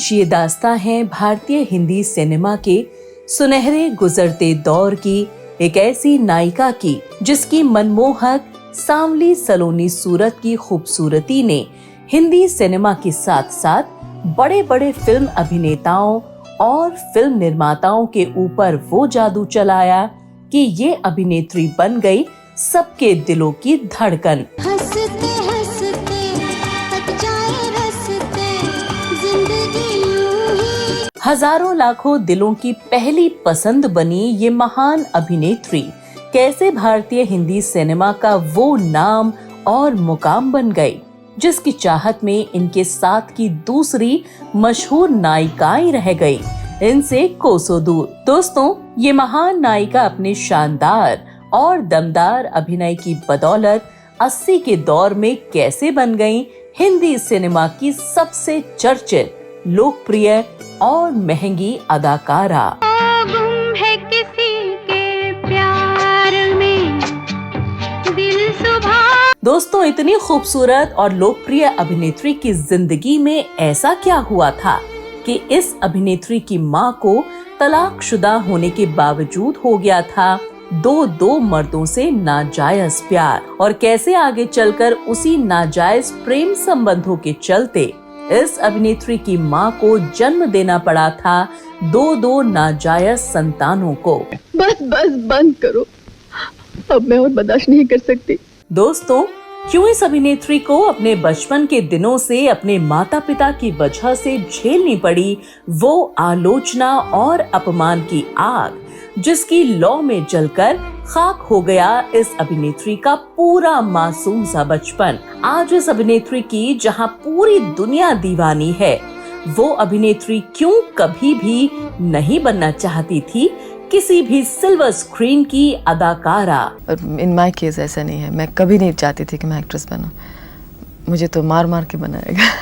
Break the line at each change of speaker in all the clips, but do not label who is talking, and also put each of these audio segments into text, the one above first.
आज ये दास्तां है भारतीय हिंदी सिनेमा के सुनहरे गुजरते दौर की एक ऐसी नायिका की जिसकी मनमोहक सांवली सलोनी सूरत की खूबसूरती ने हिंदी सिनेमा के साथ साथ बड़े बड़े फिल्म अभिनेताओं और फिल्म निर्माताओं के ऊपर वो जादू चलाया कि ये अभिनेत्री बन गई सबके दिलों की धड़कन।
हंसते हंसते थक जाए रस्ते, जिंदगी यूं ही।
हजारों लाखों दिलों की पहली पसंद बनी ये महान अभिनेत्री कैसे भारतीय हिंदी सिनेमा का वो नाम और मुकाम बन गई जिसकी चाहत में इनके साथ की दूसरी मशहूर नायिकाएं रह गई इनसे कोसों दूर। दोस्तों, ये महान नायिका अपने शानदार और दमदार अभिनय की बदौलत 80 के दौर में कैसे बन गईं हिंदी सिनेमा की सबसे चर्चित, लोकप्रिय और महंगी अदाकारा।
गुम है किसी के प्यार में दिल सुबह।
दोस्तों, इतनी खूबसूरत और लोकप्रिय अभिनेत्री की जिंदगी में ऐसा क्या हुआ था कि इस अभिनेत्री की मां को तलाकशुदा होने के बावजूद हो गया था दो मर्दों से नाजायज प्यार, और कैसे आगे चलकर उसी नाजायज प्रेम संबंधों के चलते इस अभिनेत्री की मां को जन्म देना पड़ा था दो नाजायज संतानों को।
बस बंद करो, अब मैं और बर्दाश्त नहीं कर सकती।
दोस्तों, क्यों इस अभिनेत्री को अपने बचपन के दिनों से अपने माता पिता की वजह से झेलनी पड़ी वो आलोचना और अपमान की आग जिसकी लौ में जलकर खाक हो गया इस अभिनेत्री का पूरा मासूम सा बचपन। आज इस अभिनेत्री की जहां पूरी दुनिया दीवानी है, वो अभिनेत्री क्यों कभी भी नहीं बनना चाहती थी किसी भी सिल्वर स्क्रीन की अदाकारा।
इन माय केस ऐसा नहीं है, मैं कभी नहीं चाहती थी कि मैं एक्ट्रेस बनूं, मुझे तो मार मार के बनाएगा।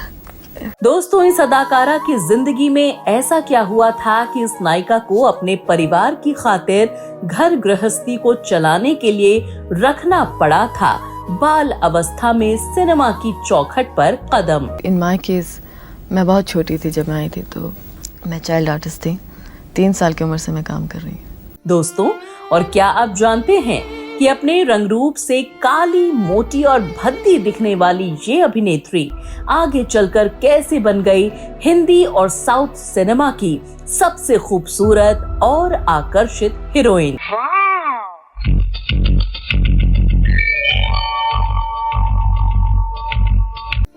दोस्तों, इस अदाकारा की जिंदगी में ऐसा क्या हुआ था कि इस नायिका को अपने परिवार की खातिर घर गृहस्थी को चलाने के लिए रखना पड़ा था बाल अवस्था में सिनेमा की चौखट पर कदम।
इन माय केस मैं बहुत छोटी थी जब मैं आई थी, तो मैं चाइल्ड आर्टिस्ट थी, 3 साल की उम्र से मैं काम कर रही हूँ।
दोस्तों, और क्या आप जानते हैं कि अपने रंग रूप से काली, मोटी और भद्दी दिखने वाली ये अभिनेत्री आगे चलकर कैसे बन गई हिंदी और साउथ सिनेमा की सबसे खूबसूरत और आकर्षित हीरोइन।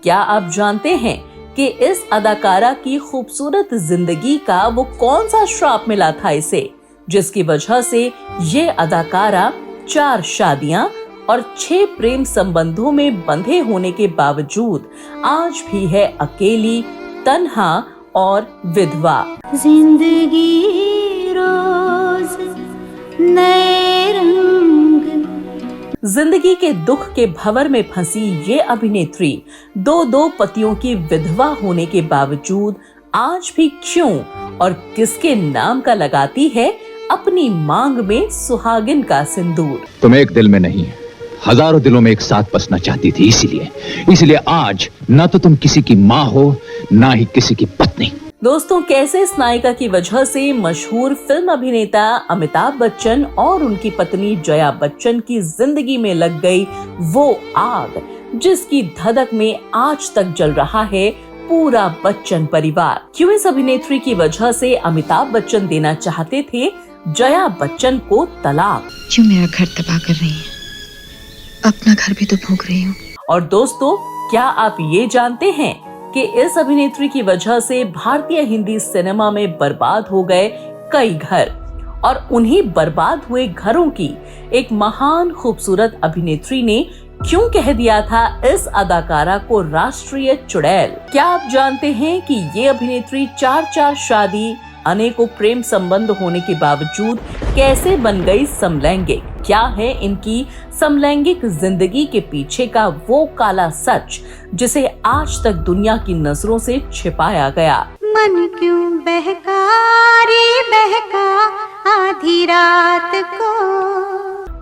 क्या आप जानते हैं कि इस अदाकारा की खूबसूरत जिंदगी का वो कौन सा श्राप मिला था इसे, जिसकी वजह से ये अदाकारा 4 शादियां और 6 प्रेम संबंधों में बंधे होने के बावजूद आज भी है अकेली, तन्हा और विधवा।
जिंदगी रोज नए रंग।
जिंदगी के दुख के भंवर में फंसी ये अभिनेत्री 2 पतियों की विधवा होने के बावजूद आज भी क्यों और किसके नाम का लगाती है अपनी मांग में सुहागिन का सिंदूर।
तुम एक दिल में नहीं, हजारों दिलों में एक साथ बसना चाहती थी, इसीलिए आज न तो तुम किसी की माँ हो, ना ही किसी की पत्नी।
दोस्तों, कैसे इस नायिका की वजह से मशहूर फिल्म अभिनेता अमिताभ बच्चन और उनकी पत्नी जया बच्चन की जिंदगी में लग गई वो आग जिसकी धधक में आज तक जल रहा है पूरा बच्चन परिवार। क्यों इस अभिनेत्री की वजह से अमिताभ बच्चन देना चाहते थे जया बच्चन को तलाक।
क्यों मेरा घर तबाह कर रही है, अपना घर भी तो भोग रही हूँ। और
दोस्तों, क्या आप ये जानते हैं कि इस अभिनेत्री की वजह से भारतीय हिंदी सिनेमा में बर्बाद हो गए कई घर, और उन्हीं बर्बाद हुए घरों की एक महान खूबसूरत अभिनेत्री ने क्यों कह दिया था इस अदाकारा को राष्ट्रीय चुड़ैल। क्या आप जानते हैं कि ये अभिनेत्री 4 शादी, अनेकों प्रेम संबंध होने के बावजूद कैसे बन गई समलैंगिक? क्या है इनकी समलैंगिक जिंदगी के पीछे का वो काला सच जिसे आज तक दुनिया की नजरों से छिपाया गया?
मन क्यों बहका रे बहका आधी रात को।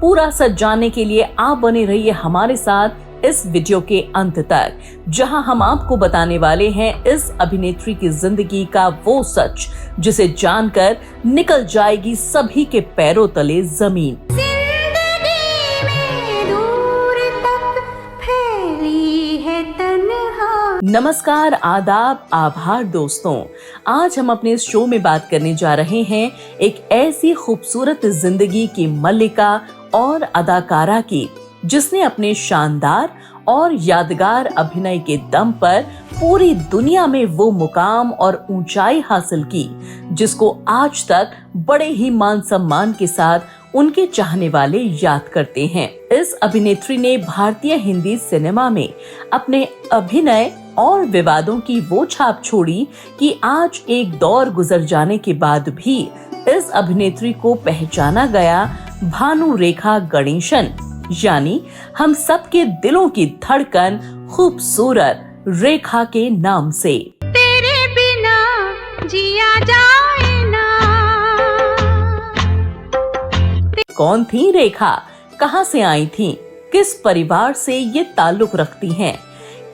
पूरा सच जानने के लिए आप बने रहिए हमारे साथ इस वीडियो के अंत तक, जहां हम आपको बताने वाले हैं इस अभिनेत्री की जिंदगी का वो सच जिसे जानकर निकल जाएगी सभी के पैरों तले जमीन।
जिंदगी में दूर तक फैली है तन्हा।
नमस्कार, आदाब, आभार दोस्तों। आज हम अपने इस शो में बात करने जा रहे हैं एक ऐसी खूबसूरत जिंदगी की मल्लिका और अदाकारा की, जिसने अपने शानदार और यादगार अभिनय के दम पर पूरी दुनिया में वो मुकाम और ऊंचाई हासिल की जिसको आज तक बड़े ही मान सम्मान के साथ उनके चाहने वाले याद करते हैं। इस अभिनेत्री ने भारतीय हिंदी सिनेमा में अपने अभिनय और विवादों की वो छाप छोड़ी कि आज एक दौर गुजर जाने के बाद भी इस अभिनेत्री को पहचाना गया भानु रेखा गणेशन, यानी हम सबके दिलों की धड़कन खूबसूरत रेखा के नाम से।
तेरे बिना जिया जाए ना।
कौन थी रेखा, कहां से आई थी, किस परिवार से ये ताल्लुक रखती हैं?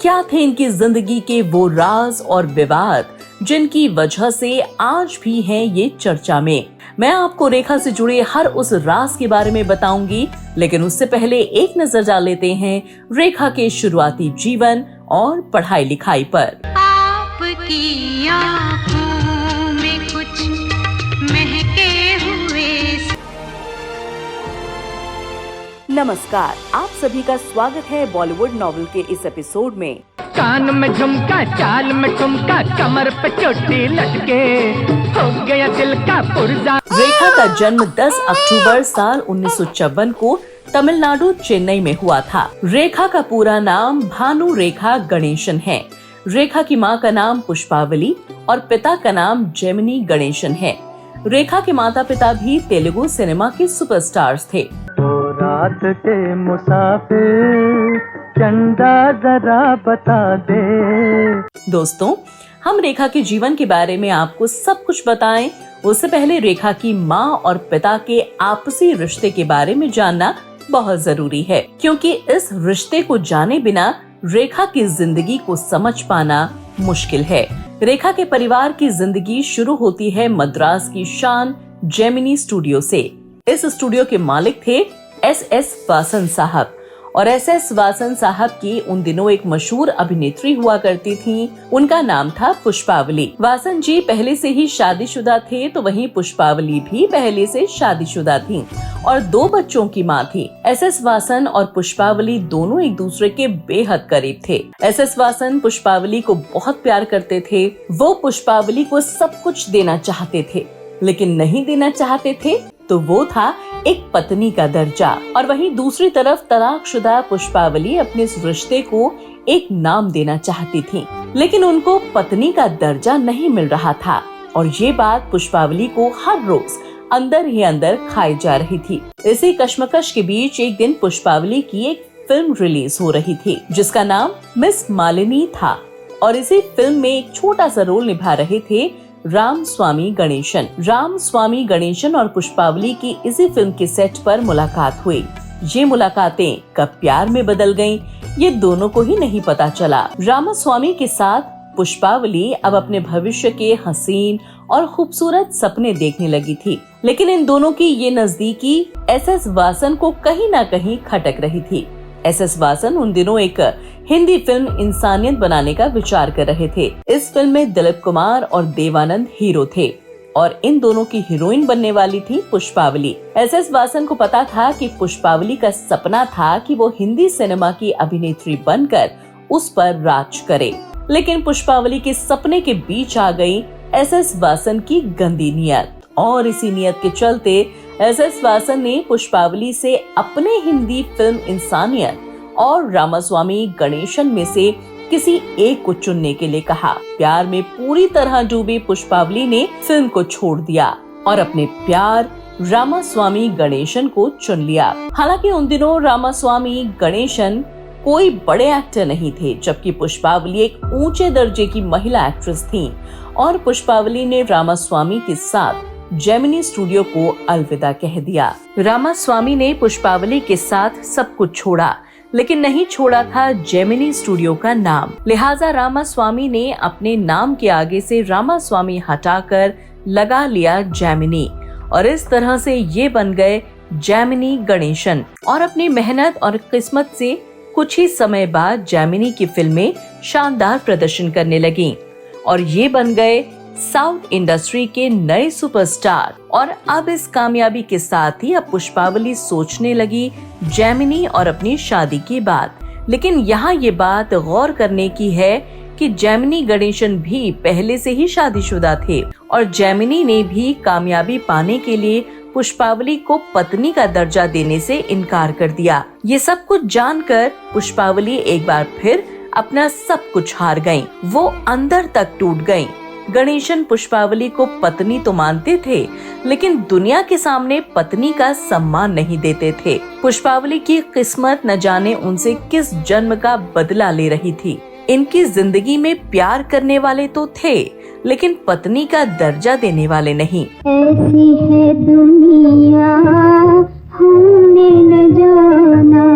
क्या थे इनकी जिंदगी के वो राज और विवाद जिनकी वजह से आज भी हैं ये चर्चा में? मैं आपको रेखा से जुड़े हर उस राज के बारे में बताऊंगी, लेकिन उससे पहले एक नजर डाल लेते हैं रेखा के शुरुआती जीवन और पढ़ाई लिखाई पर।
आपकी आँखों में कुछ महके हुए।
नमस्कार, आप सभी का स्वागत है बॉलीवुड नॉवेल के इस एपिसोड में।
कान में झुमका, चाल में ठुमका, कमर पे चोटी लटके, हो गया दिल का पुर्जा।
रेखा का जन्म 10 अक्टूबर साल 1954 को तमिलनाडु चेन्नई में हुआ था। रेखा का पूरा नाम भानु रेखा गणेशन है। रेखा की मां का नाम पुष्पावली और पिता का नाम जेमिनी गणेशन है। रेखा के माता पिता भी तेलुगु सिनेमा के सुपरस्टार्स थे।
तो रात के मुसाफिर चंदा जरा बता दे।
दोस्तों, हम रेखा के जीवन के बारे में आपको सब कुछ बताएं, उससे पहले रेखा की माँ और पिता के आपसी रिश्ते के बारे में जानना बहुत जरूरी है, क्योंकि इस रिश्ते को जाने बिना रेखा की जिंदगी को समझ पाना मुश्किल है। रेखा के परिवार की जिंदगी शुरू होती है मद्रास की शान जेमिनी स्टूडियो से। इस स्टूडियो के मालिक थे SS वासन साहब, और SS वासन साहब की उन दिनों एक मशहूर अभिनेत्री हुआ करती थी। उनका नाम था पुष्पावली। वासन जी पहले से ही शादीशुदा थे, तो वहीं पुष्पावली भी पहले से शादीशुदा थीं और 2 बच्चों की मां थी। SS वासन और पुष्पावली दोनों एक दूसरे के बेहद करीब थे। SS वासन पुष्पावली को बहुत प्यार करते थे। वो पुष्पावली को सब कुछ देना चाहते थे, लेकिन नहीं देना चाहते थे तो वो था एक पत्नी का दर्जा। और वहीं दूसरी तरफ तलाकशुदा पुष्पावली अपने इस रिश्ते को एक नाम देना चाहती थी, लेकिन उनको पत्नी का दर्जा नहीं मिल रहा था। और ये बात पुष्पावली को हर रोज अंदर ही अंदर खाई जा रही थी। इसी कश्मकश के बीच एक दिन पुष्पावली की एक फिल्म रिलीज हो रही थी, जिसका नाम मिस मालिनी था, और इसी फिल्म में एक छोटा सा रोल निभा रहे थे राम स्वामी गणेशन। राम स्वामी गणेशन और पुष्पावली की इसी फिल्म के सेट पर मुलाकात हुई। ये मुलाकातें कब प्यार में बदल गईं, ये दोनों को ही नहीं पता चला। रामास्वामी के साथ पुष्पावली अब अपने भविष्य के हसीन और खूबसूरत सपने देखने लगी थी, लेकिन इन दोनों की ये नजदीकी SS वासन को कहीं ना कहीं खटक रही थी। SS वासन उन दिनों एक हिंदी फिल्म इंसानियत बनाने का विचार कर रहे थे। इस फिल्म में दिलीप कुमार और देवानंद हीरो थे और इन दोनों की हीरोइन बनने वाली थी पुष्पावली। SS वासन को पता था कि पुष्पावली का सपना था कि वो हिंदी सिनेमा की अभिनेत्री बनकर उस पर राज करे, लेकिन पुष्पावली के सपने के बीच आ गई SS वासन की गंदी नियत, और इसी नियत के चलते SS वासन ने पुष्पावली से अपने हिंदी फिल्म इंसानियत और रामास्वामी गणेशन में से किसी एक को चुनने के लिए कहा। प्यार में पूरी तरह डूबी पुष्पावली ने फिल्म को छोड़ दिया और अपने प्यार रामास्वामी गणेशन को चुन लिया। हालांकि उन दिनों रामास्वामी गणेशन कोई बड़े एक्टर नहीं थे, जबकि पुष्पावली एक ऊंचे दर्जे की महिला एक्ट्रेस थी और पुष्पावली ने रामास्वामी के साथ जेमिनी स्टूडियो को अलविदा कह दिया। रामास्वामी ने पुष्पावली के साथ सब कुछ छोड़ा, लेकिन नहीं छोड़ा था जेमिनी स्टूडियो का नाम। लिहाजा रामास्वामी ने अपने नाम के आगे से रामास्वामी हटाकर लगा लिया जेमिनी, और इस तरह से ये बन गए जेमिनी गणेशन। और अपनी मेहनत और किस्मत से कुछ ही समय बाद जेमिनी की फिल्में शानदार प्रदर्शन करने लगीं और ये बन गए साउथ इंडस्ट्री के नए सुपरस्टार। और अब इस कामयाबी के साथ ही अब पुष्पावली सोचने लगी जेमिनी और अपनी शादी की बात। लेकिन यहाँ ये बात गौर करने की है कि जेमिनी गणेशन भी पहले से ही शादीशुदा थे और जेमिनी ने भी कामयाबी पाने के लिए पुष्पावली को पत्नी का दर्जा देने से इनकार कर दिया। ये सब कुछ जानकर पुष्पावली एक बार फिर अपना सब कुछ हार गईं। वो अंदर तक टूट गईं। गणेशन पुष्पावली को पत्नी तो मानते थे, लेकिन दुनिया के सामने पत्नी का सम्मान नहीं देते थे। पुष्पावली की किस्मत न जाने उनसे किस जन्म का बदला ले रही थी। इनकी जिंदगी में प्यार करने वाले तो थे, लेकिन पत्नी का दर्जा देने वाले नहीं।
ऐसी है दुनिया हमने न जाना।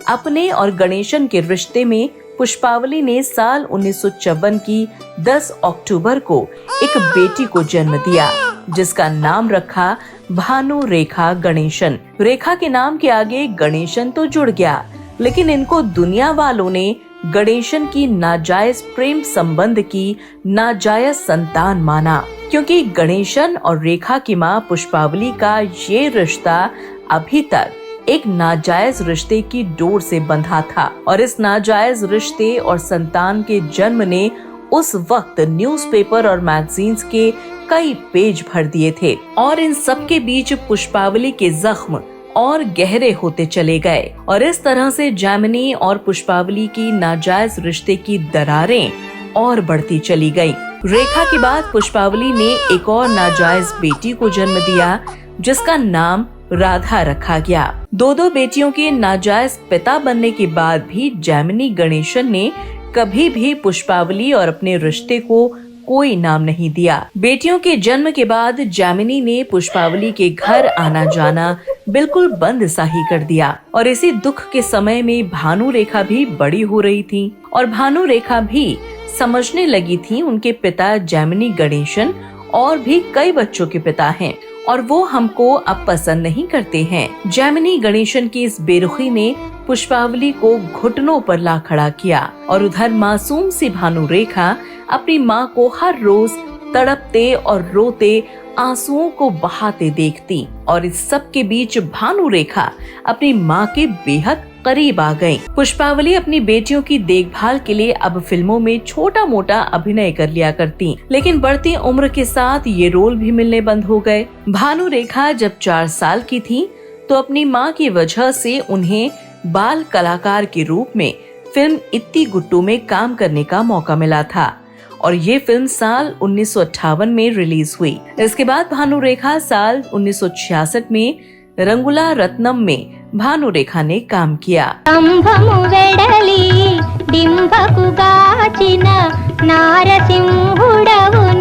अपने और गणेशन के रिश्ते में पुष्पावली ने साल 1954 की 10 अक्टूबर को एक बेटी को जन्म दिया, जिसका नाम रखा भानु रेखा गणेशन। रेखा के नाम के आगे गणेशन तो जुड़ गया, लेकिन इनको दुनिया वालों ने गणेशन की नाजायज प्रेम संबंध की नाजायज संतान माना, क्योंकि गणेशन और रेखा की मां पुष्पावली का ये रिश्ता अभी तक एक नाजायज रिश्ते की डोर से बंधा था। और इस नाजायज रिश्ते और संतान के जन्म ने उस वक्त न्यूज़पेपर और मैगजीन्स के कई पेज भर दिए थे। और इन सब के बीच पुष्पावली के जख्म और गहरे होते चले गए और इस तरह से जेमिनी और पुष्पावली की नाजायज रिश्ते की दरारें और बढ़ती चली गईं। रेखा के बाद पुष्पावली ने एक और नाजायज बेटी को जन्म दिया, जिसका नाम राधा रखा गया। दो बेटियों के नाजायज पिता बनने के बाद भी जेमिनी गणेशन ने कभी भी पुष्पावली और अपने रिश्ते को कोई नाम नहीं दिया। बेटियों के जन्म के बाद जेमिनी ने पुष्पावली के घर आना जाना बिल्कुल बंद सा ही कर दिया। और इसी दुख के समय में भानु रेखा भी बड़ी हो रही थी और भानु रेखा भी समझने लगी थी उनके पिता जेमिनी गणेशन और भी कई बच्चों के पिता हैं और वो हमको अब पसंद नहीं करते हैं। जेमिनी गणेशन की इस बेरुखी ने पुष्पावली को घुटनों पर ला खड़ा किया और उधर मासूम सी भानु रेखा अपनी माँ को हर रोज तड़पते और रोते आंसुओं को बहाते देखती। और इस सब के बीच भानु रेखा अपनी माँ के बेहद करीब आ गईं। पुष्पावली अपनी बेटियों की देखभाल के लिए अब फिल्मों में छोटा मोटा अभिनय कर लिया करती, लेकिन बढ़ती उम्र के साथ ये रोल भी मिलने बंद हो गए। भानु रेखा जब 4 साल की थी तो अपनी माँ की वजह से उन्हें बाल कलाकार के रूप में फिल्म इत्ती गुट्टू में काम करने का मौका मिला था और ये फिल्म साल 1958 में रिलीज हुई। इसके बाद भानु रेखा साल 1966 में रंगुला रत्नम में भानु रेखा ने काम किया।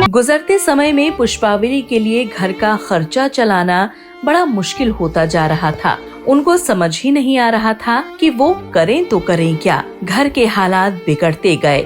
गुजरते समय में पुष्पावली के लिए घर का खर्चा चलाना बड़ा मुश्किल होता जा रहा था। उनको समझ ही नहीं आ रहा था कि वो करें तो करें क्या। घर के हालात बिगड़ते गए,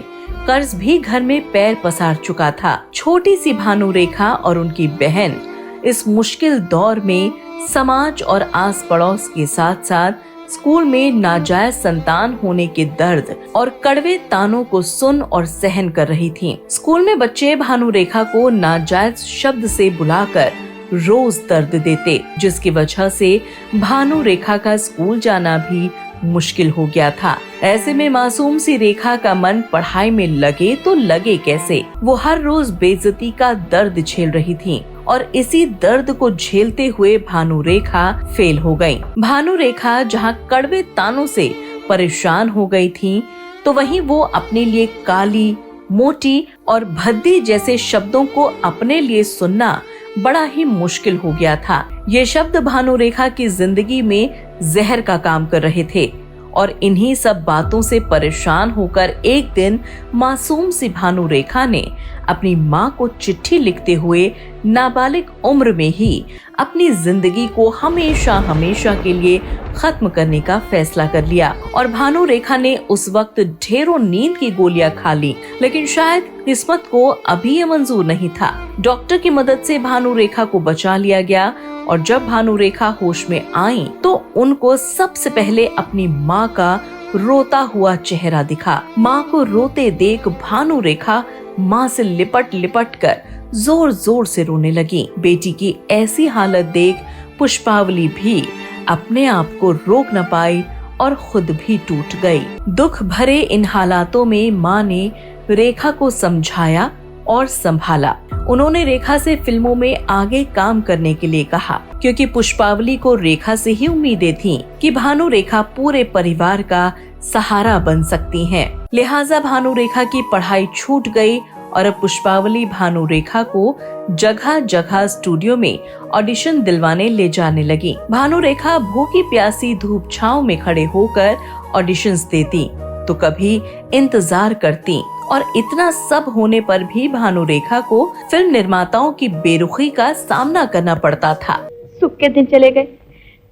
कर्ज भी घर में पैर पसार चुका था। छोटी सी भानु रेखा और उनकी बहन इस मुश्किल दौर में समाज और आस पड़ोस के साथ साथ स्कूल में नाजायज संतान होने के दर्द और कड़वे तानों को सुन और सहन कर रही थीं। स्कूल में बच्चे भानु रेखा को नाजायज शब्द से बुलाकर रोज दर्द देते, जिसकी वजह से भानु रेखा का स्कूल जाना भी मुश्किल हो गया था। ऐसे में मासूम सी रेखा का मन पढ़ाई में लगे तो लगे कैसे। वो हर रोज बेइज्जती का दर्द झेल रही थी और इसी दर्द को झेलते हुए भानु रेखा फेल हो गयी। भानु रेखा जहाँ कड़वे तानों से परेशान हो गई थी, तो वहीं वो अपने लिए काली, मोटी और भद्दी जैसे शब्दों को अपने लिए सुनना बड़ा ही मुश्किल हो गया था। ये शब्द भानु रेखा की जिंदगी में जहर का काम कर रहे थे और इन्हीं सब बातों से परेशान होकर एक दिन मासूम सी भानु रेखा ने अपनी माँ को चिट्ठी लिखते हुए नाबालिग उम्र में ही अपनी जिंदगी को हमेशा हमेशा के लिए खत्म करने का फैसला कर लिया। और भानु रेखा ने उस वक्त ढेरों नींद की गोलियां खा ली, लेकिन शायद किस्मत को अभी ये मंजूर नहीं था। डॉक्टर की मदद से भानु रेखा को बचा लिया गया और जब भानु रेखा होश में आई तो उनको सबसे पहले अपनी माँ का रोता हुआ चेहरा दिखा। माँ को रोते देख भानु रेखा माँ से लिपट लिपट कर जोर जोर से रोने लगी। बेटी की ऐसी हालत देख पुष्पावली भी अपने आप को रोक न पाई और खुद भी टूट गई। दुख भरे इन हालातों में माँ ने रेखा को समझाया और संभाला। उन्होंने रेखा से फिल्मों में आगे काम करने के लिए कहा, क्योंकि पुष्पावली को रेखा से ही उम्मीदें थीं कि भानु रेखा पूरे परिवार का सहारा बन सकती हैं। लिहाजा भानु रेखा की पढ़ाई छूट गई और अब पुष्पावली भानु रेखा को जगह जगह स्टूडियो में ऑडिशन दिलवाने ले जाने लगी। भानु रेखा भूखी प्यासी धूप छांव में खड़े होकर ऑडिशंस देती तो कभी इंतजार करती, और इतना सब होने पर भी भानु रेखा को फिल्म निर्माताओं की बेरुखी का सामना करना पड़ता था।
सुख के दिन चले गए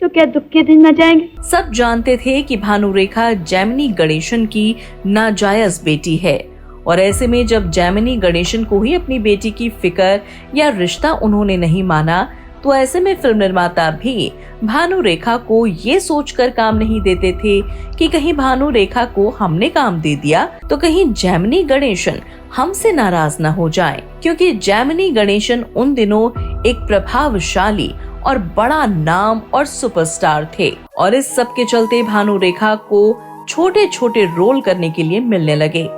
तो क्या दुख के दिन न जाएंगे।
सब जानते थे कि भानु रेखा जैमिनी गणेशन की नाजायज बेटी है, और ऐसे में जब जैमिनी गणेशन को ही अपनी बेटी की फिक्र या रिश्ता उन्होंने नहीं माना, तो ऐसे में फिल्म निर्माता भी भानु रेखा को ये सोचकर काम नहीं देते थे कि कहीं भानु रेखा को हमने काम दे दिया तो कहीं जैमिनी गणेशन हमसे नाराज न हो जाए, क्योंकि जैमिनी गणेशन उन दिनों एक प्रभावशाली और बड़ा नाम और सुपरस्टार थे। और इस सब के चलते भानु रेखा को छोटे छोटे रोल करने के लिए मिलने लगे,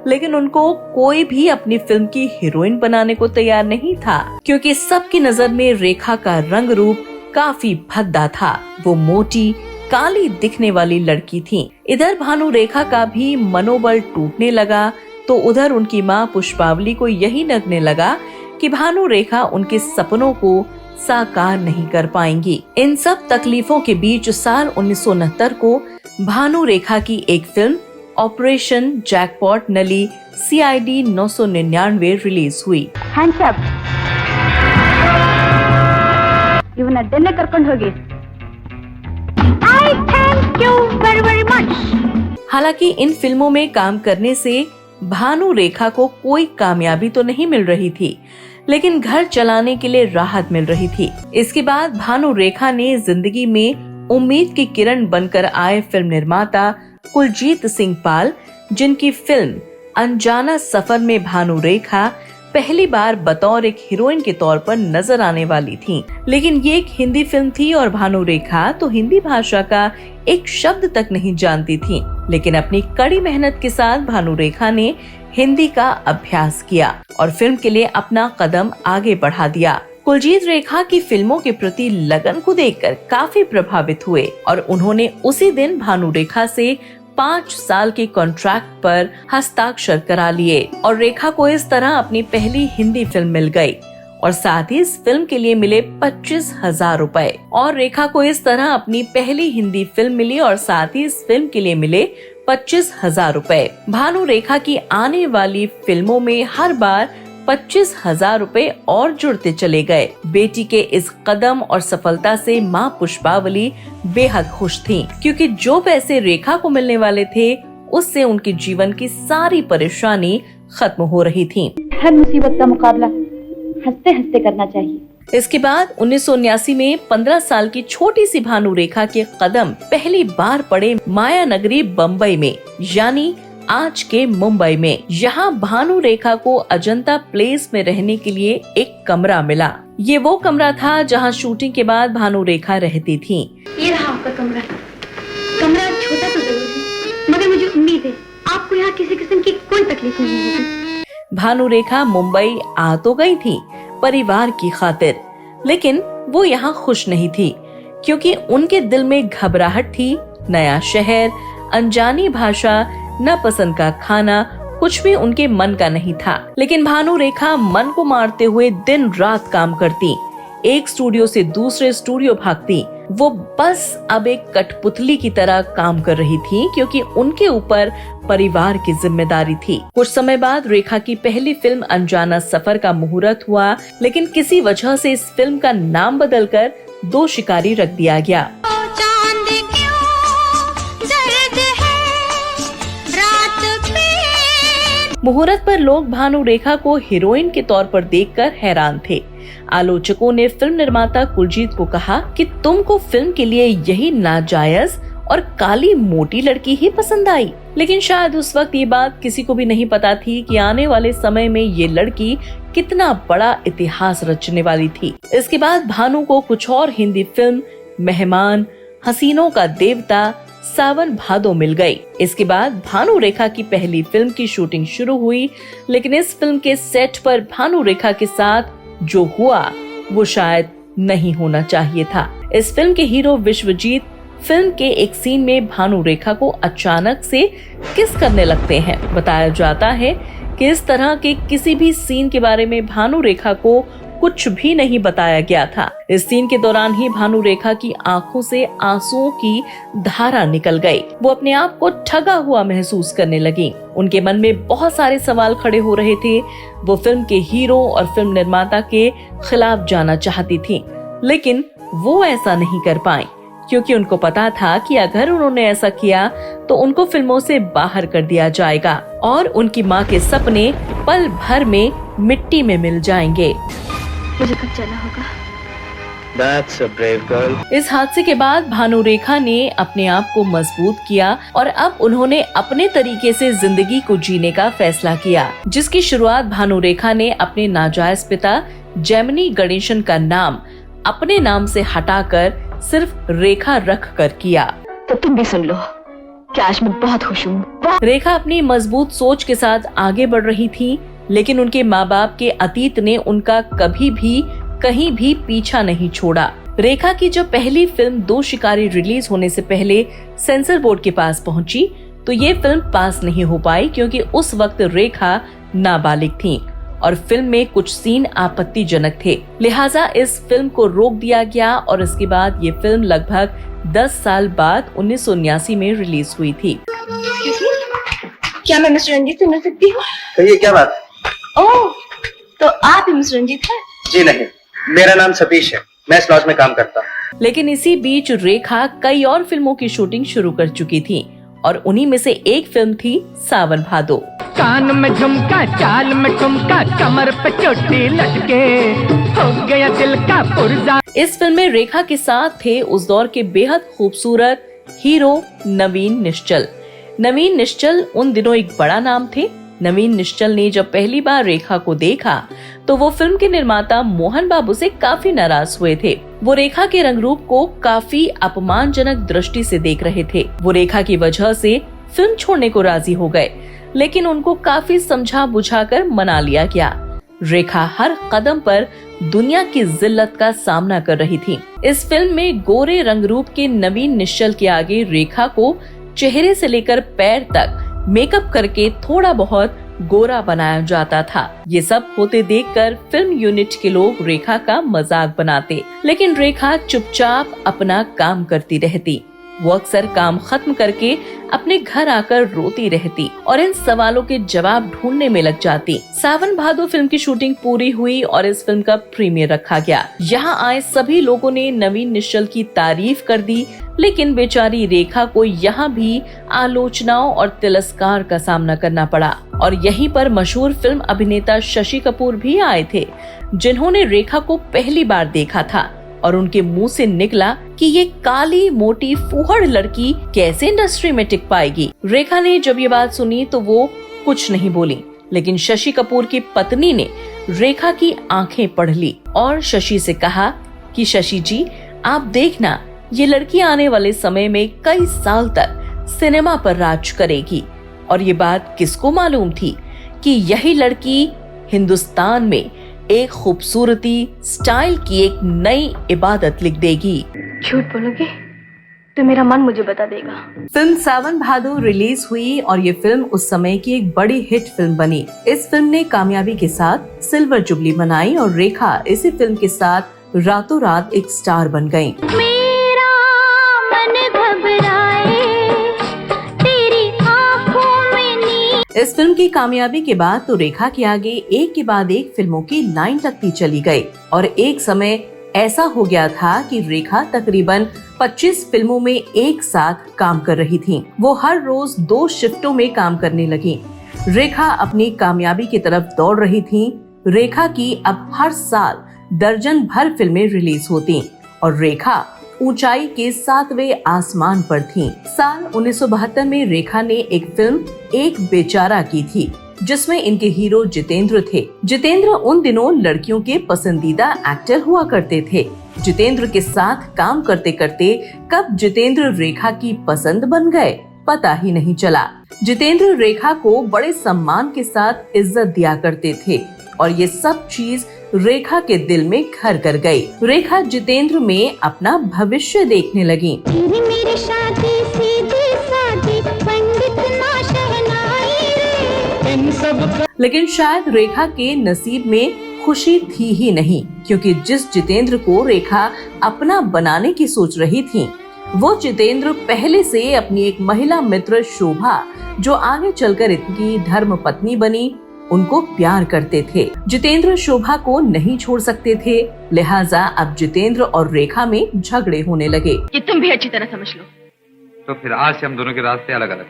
लेकिन उनको कोई भी अपनी फिल्म की हीरोइन बनाने को तैयार नहीं था, क्योंकि सबकी नजर में रेखा का रंग रूप काफी भद्दा था। वो मोटी काली दिखने वाली लड़की थी। इधर भानु रेखा का भी मनोबल टूटने लगा तो उधर उनकी माँ पुष्पावली को यही लगने लगा कि भानु रेखा उनके सपनों को साकार नहीं कर पाएंगी। इन सब तकलीफों के बीच साल 1969 को भानु रेखा की एक फिल्म ऑपरेशन जैकपॉट नली CID 999 रिलीज हुई।
ಹ್ಯಾಂಡ್ಸ್ ಅಪ್, ಇವನ್ನ ಡೆನ್ನೆ ಕರ್ಕೊಂಡು ಹೋಗಿ। I thank you very very much।
हालांकि इन फिल्मों में काम करने से भानु रेखा को कोई कामयाबी तो नहीं मिल रही थी, लेकिन घर चलाने के लिए राहत मिल रही थी। इसके बाद भानु रेखा ने जिंदगी में उम्मीद की किरण बनकर आए फिल्म निर्माता कुलजीत सिंह पाल, जिनकी फिल्म अनजाना सफर में भानु रेखा पहली बार बतौर एक हीरोइन के तौर पर नजर आने वाली थी। लेकिन ये एक हिंदी फिल्म थी और भानु रेखा तो हिंदी भाषा का एक शब्द तक नहीं जानती थी, लेकिन अपनी कड़ी मेहनत के साथ भानु रेखा ने हिंदी का अभ्यास किया और फिल्म के लिए अपना कदम आगे बढ़ा दिया। कुलजीत रेखा की फिल्मों के प्रति लगन को देखकर काफी प्रभावित हुए और उन्होंने उसी दिन भानु रेखा से 5 साल के कॉन्ट्रैक्ट पर हस्ताक्षर करा लिए और रेखा को इस तरह अपनी पहली हिंदी फिल्म मिल गई और साथ ही इस फिल्म के लिए मिले 25,000 रुपए। और रेखा को इस तरह अपनी पहली हिंदी फिल्म मिली और साथ ही इस फिल्म के लिए मिले 25,000 रुपए। भानु रेखा की आने वाली फिल्मों में हर बार 25,000 रुपए और जुड़ते चले गए। बेटी के इस कदम और सफलता से माँ पुष्पावली बेहद खुश थीं, क्योंकि जो पैसे रेखा को मिलने वाले थे उससे उनके जीवन की सारी परेशानी खत्म हो रही थी।
हर मुसीबत का मुकाबला हंसते हंसते करना चाहिए।
इसके बाद 1979 में 15 साल की छोटी सी भानु रेखा के कदम पहली बार पड़े माया नगरी बम्बई में, यानी आज के मुंबई में। यहाँ भानु रेखा को अजंता प्लेस में रहने के लिए एक कमरा मिला। ये वो कमरा था जहाँ शूटिंग के बाद भानु रेखा रहती थी।
ये रहा आपका कमरा। कमरा छोटा तो जरूर है, मगर मुझे उम्मीद है आपको यहाँ किसी किस्म की कोई तकलीफ नहीं होगी।
भानु रेखा मुंबई आ तो गई थी परिवार की खातिर, लेकिन वो यहाँ खुश नहीं थी, क्योंकि उनके दिल में घबराहट थी। नया शहर, अनजानी भाषा, न पसंद का खाना, कुछ भी उनके मन का नहीं था। लेकिन भानु रेखा मन को मारते हुए दिन रात काम करती, एक स्टूडियो से दूसरे स्टूडियो भागती, वो बस अब एक कठपुतली की तरह काम कर रही थी, क्योंकि उनके ऊपर परिवार की जिम्मेदारी थी। कुछ समय बाद रेखा की पहली फिल्म अनजाना सफर का मुहूर्त हुआ, लेकिन किसी वजह से इस फिल्म का नाम बदलकर दो शिकारी रख दिया गया। मुहूर्त पर लोग भानु रेखा को हीरोइन के तौर पर देखकर हैरान थे। आलोचकों ने फिल्म निर्माता कुलजीत को कहा कि तुमको फिल्म के लिए यही नाजायज और काली मोटी लड़की ही पसंद आई। लेकिन शायद उस वक्त ये बात किसी को भी नहीं पता थी कि आने वाले समय में ये लड़की कितना बड़ा इतिहास रचने वाली थी। इसके बाद भानु को कुछ और हिंदी फिल्म मेहमान, हसीनों का देवता, सावन भादो मिल गई। इसके बाद भानु रेखा की पहली फिल्म की शूटिंग शुरू हुई, लेकिन इस फिल्म के सेट पर भानु रेखा के साथ जो हुआ वो शायद नहीं होना चाहिए था। इस फिल्म के हीरो विश्वजीत फिल्म के एक सीन में भानु रेखा को अचानक से किस करने लगते हैं। बताया जाता है कि इस तरह के किसी भी सीन के बारे में भानु रेखा को कुछ भी नहीं बताया गया था। इस सीन के दौरान ही भानु रेखा की आंखों से आंसुओं की धारा निकल गई। वो अपने आप को ठगा हुआ महसूस करने लगी। उनके मन में बहुत सारे सवाल खड़े हो रहे थे। वो फिल्म के हीरो और फिल्म निर्माता के खिलाफ जाना चाहती थी, लेकिन वो ऐसा नहीं कर पाई, क्योंकि उनको पता था कि अगर उन्होंने ऐसा किया तो उनको फिल्मों से बाहर कर दिया जाएगा और उनकी माँ के सपने पल भर में मिट्टी में मिल जाएंगे।
मुझे कब जाना होगा?
That's a brave girl.
इस हादसे के बाद भानु रेखा ने अपने आप को मजबूत किया और अब उन्होंने अपने तरीके से जिंदगी को जीने का फैसला किया, जिसकी शुरुआत भानु रेखा ने अपने नाजायज पिता जेमिनी गणेशन का नाम अपने नाम से हटाकर सिर्फ रेखा रख कर किया।
तो तुम भी सुन लो कि आज मैं बहुत खुश हूँ।
रेखा अपनी मजबूत सोच के साथ आगे बढ़ रही थी, लेकिन उनके माँ बाप के अतीत ने उनका कभी भी कहीं भी पीछा नहीं छोड़ा। रेखा की जब पहली फिल्म दो शिकारी रिलीज होने से पहले सेंसर बोर्ड के पास पहुंची, तो ये फिल्म पास नहीं हो पाई, क्योंकि उस वक्त रेखा नाबालिग थी और फिल्म में कुछ सीन आपत्तिजनक थे। लिहाजा इस फिल्म को रोक दिया गया और इसके बाद ये फिल्म लगभग 10 साल बाद 1979 में रिलीज हुई थी।
क्या मैं मिस्टर रंजीत से मिल सकती हूँ?
कहिए क्या बात?
ओह, तो आप ही मिस्टर रंजीत हैं?
जी नहीं, मेरा नाम सतीश है, मैं इस लॉज में काम करता हूँ।
लेकिन इसी बीच रेखा कई और फिल्मों की शूटिंग शुरू कर चुकी थी और उन्हीं में से एक फिल्म थी सावन भादो।
कान में झुमका, चाल में ठुमका, कमर पे चोटी लटके, हो गया दिल का पुर्जा।
इस फिल्म में रेखा के साथ थे उस दौर के बेहद खूबसूरत हीरो नवीन निश्चल। नवीन निश्चल उन दिनों एक बड़ा नाम थे। नवीन निश्चल ने जब पहली बार रेखा को देखा तो वो फिल्म के निर्माता मोहन बाबू से काफी नाराज हुए थे। वो रेखा के रंग रूप को काफी अपमानजनक दृष्टि से देख रहे थे। वो रेखा की वजह से फिल्म छोड़ने को राजी हो गए, लेकिन उनको काफी समझा बुझाकर मना लिया गया। रेखा हर कदम पर दुनिया की जिल्लत का सामना कर रही थी। इस फिल्म में गोरे रंग रूप के नवीन निश्चल के आगे रेखा को चेहरे से लेकर पैर तक मेकअप करके थोड़ा बहुत गोरा बनाया जाता था। ये सब होते देखकर फिल्म यूनिट के लोग रेखा का मजाक बनाते, लेकिन रेखा चुपचाप अपना काम करती रहती। वो अक्सर काम खत्म करके अपने घर आकर रोती रहती और इन सवालों के जवाब ढूंढने में लग जाती। सावन भादो फिल्म की शूटिंग पूरी हुई और इस फिल्म का प्रीमियर रखा गया। यहाँ आए सभी लोगों ने नवीन निश्चल की तारीफ कर दी, लेकिन बेचारी रेखा को यहाँ भी आलोचनाओं और तिरस्कार का सामना करना पड़ा। और यहीं पर मशहूर फिल्म अभिनेता शशि कपूर भी आए थे, जिन्होंने रेखा को पहली बार देखा था और उनके मुंह से निकला कि ये काली मोटी फूहड़ लड़की कैसे इंडस्ट्री में टिक पाएगी। रेखा ने जब ये बात सुनी तो वो कुछ नहीं बोली, लेकिन शशि कपूर की पत्नी ने रेखा की आंखें पढ़ ली और शशि से कहा कि शशि जी, आप देखना, ये लड़की आने वाले समय में कई साल तक सिनेमा पर राज करेगी। और ये बात किसको मालूम थी कि यही लड़की हिंदुस्तान में एक खूबसूरती स्टाइल की एक नई इबादत लिख देगी।
झूठ बोलोगे तो मेरा मन मुझे बता देगा।
फिल्म सावन भादो रिलीज हुई और ये फिल्म उस समय की एक बड़ी हिट फिल्म बनी। इस फिल्म ने कामयाबी के साथ सिल्वर जुबली मनाई और रेखा इसी फिल्म के साथ रातों रात एक स्टार बन गयी।
मेरा घबराए, तेरी आंखों में नींद।
इस फिल्म की कामयाबी के बाद तो रेखा के आगे एक के बाद एक फिल्मों की लाइन लगती चली गई और एक समय ऐसा हो गया था कि रेखा तकरीबन 25 फिल्मों में एक साथ काम कर रही थीं। वो हर रोज 2 शिफ्टों में काम करने लगी। रेखा अपनी कामयाबी की तरफ दौड़ रही थीं। रेखा की अब हर साल दर्जन भर फिल्में रिलीज होती और रेखा ऊंचाई के 7वें आसमान पर थीं। साल 1972 में रेखा ने एक फिल्म एक बेचारा की थी जिसमें इनके हीरो जितेंद्र थे। जितेंद्र उन दिनों लड़कियों के पसंदीदा एक्टर हुआ करते थे। जितेंद्र के साथ काम करते करते कब जितेंद्र रेखा की पसंद बन गए पता ही नहीं चला। जितेंद्र रेखा को बड़े सम्मान के साथ इज्जत दिया करते थे और ये सब चीज रेखा के दिल में घर कर गई। रेखा जितेंद्र में अपना भविष्य देखने लगी।
तेरी मेरी शादी सीधी सादी, पंडित ना शहनाई रे।
इन सब
लेकिन शायद रेखा के नसीब में खुशी थी ही नहीं, क्योंकि जिस जितेंद्र को रेखा अपना बनाने की सोच रही थी वो जितेंद्र पहले से अपनी एक महिला मित्र शोभा, जो आगे चलकर इनकी धर्म पत्नी बनी, उनको प्यार करते थे। जितेंद्र शोभा को नहीं छोड़ सकते थे, लिहाजा अब जितेंद्र और रेखा में झगड़े होने लगे।
ये तुम भी अच्छी तरह समझ लो।
तो फिर आज से हम दोनों के रास्ते अलग अलग।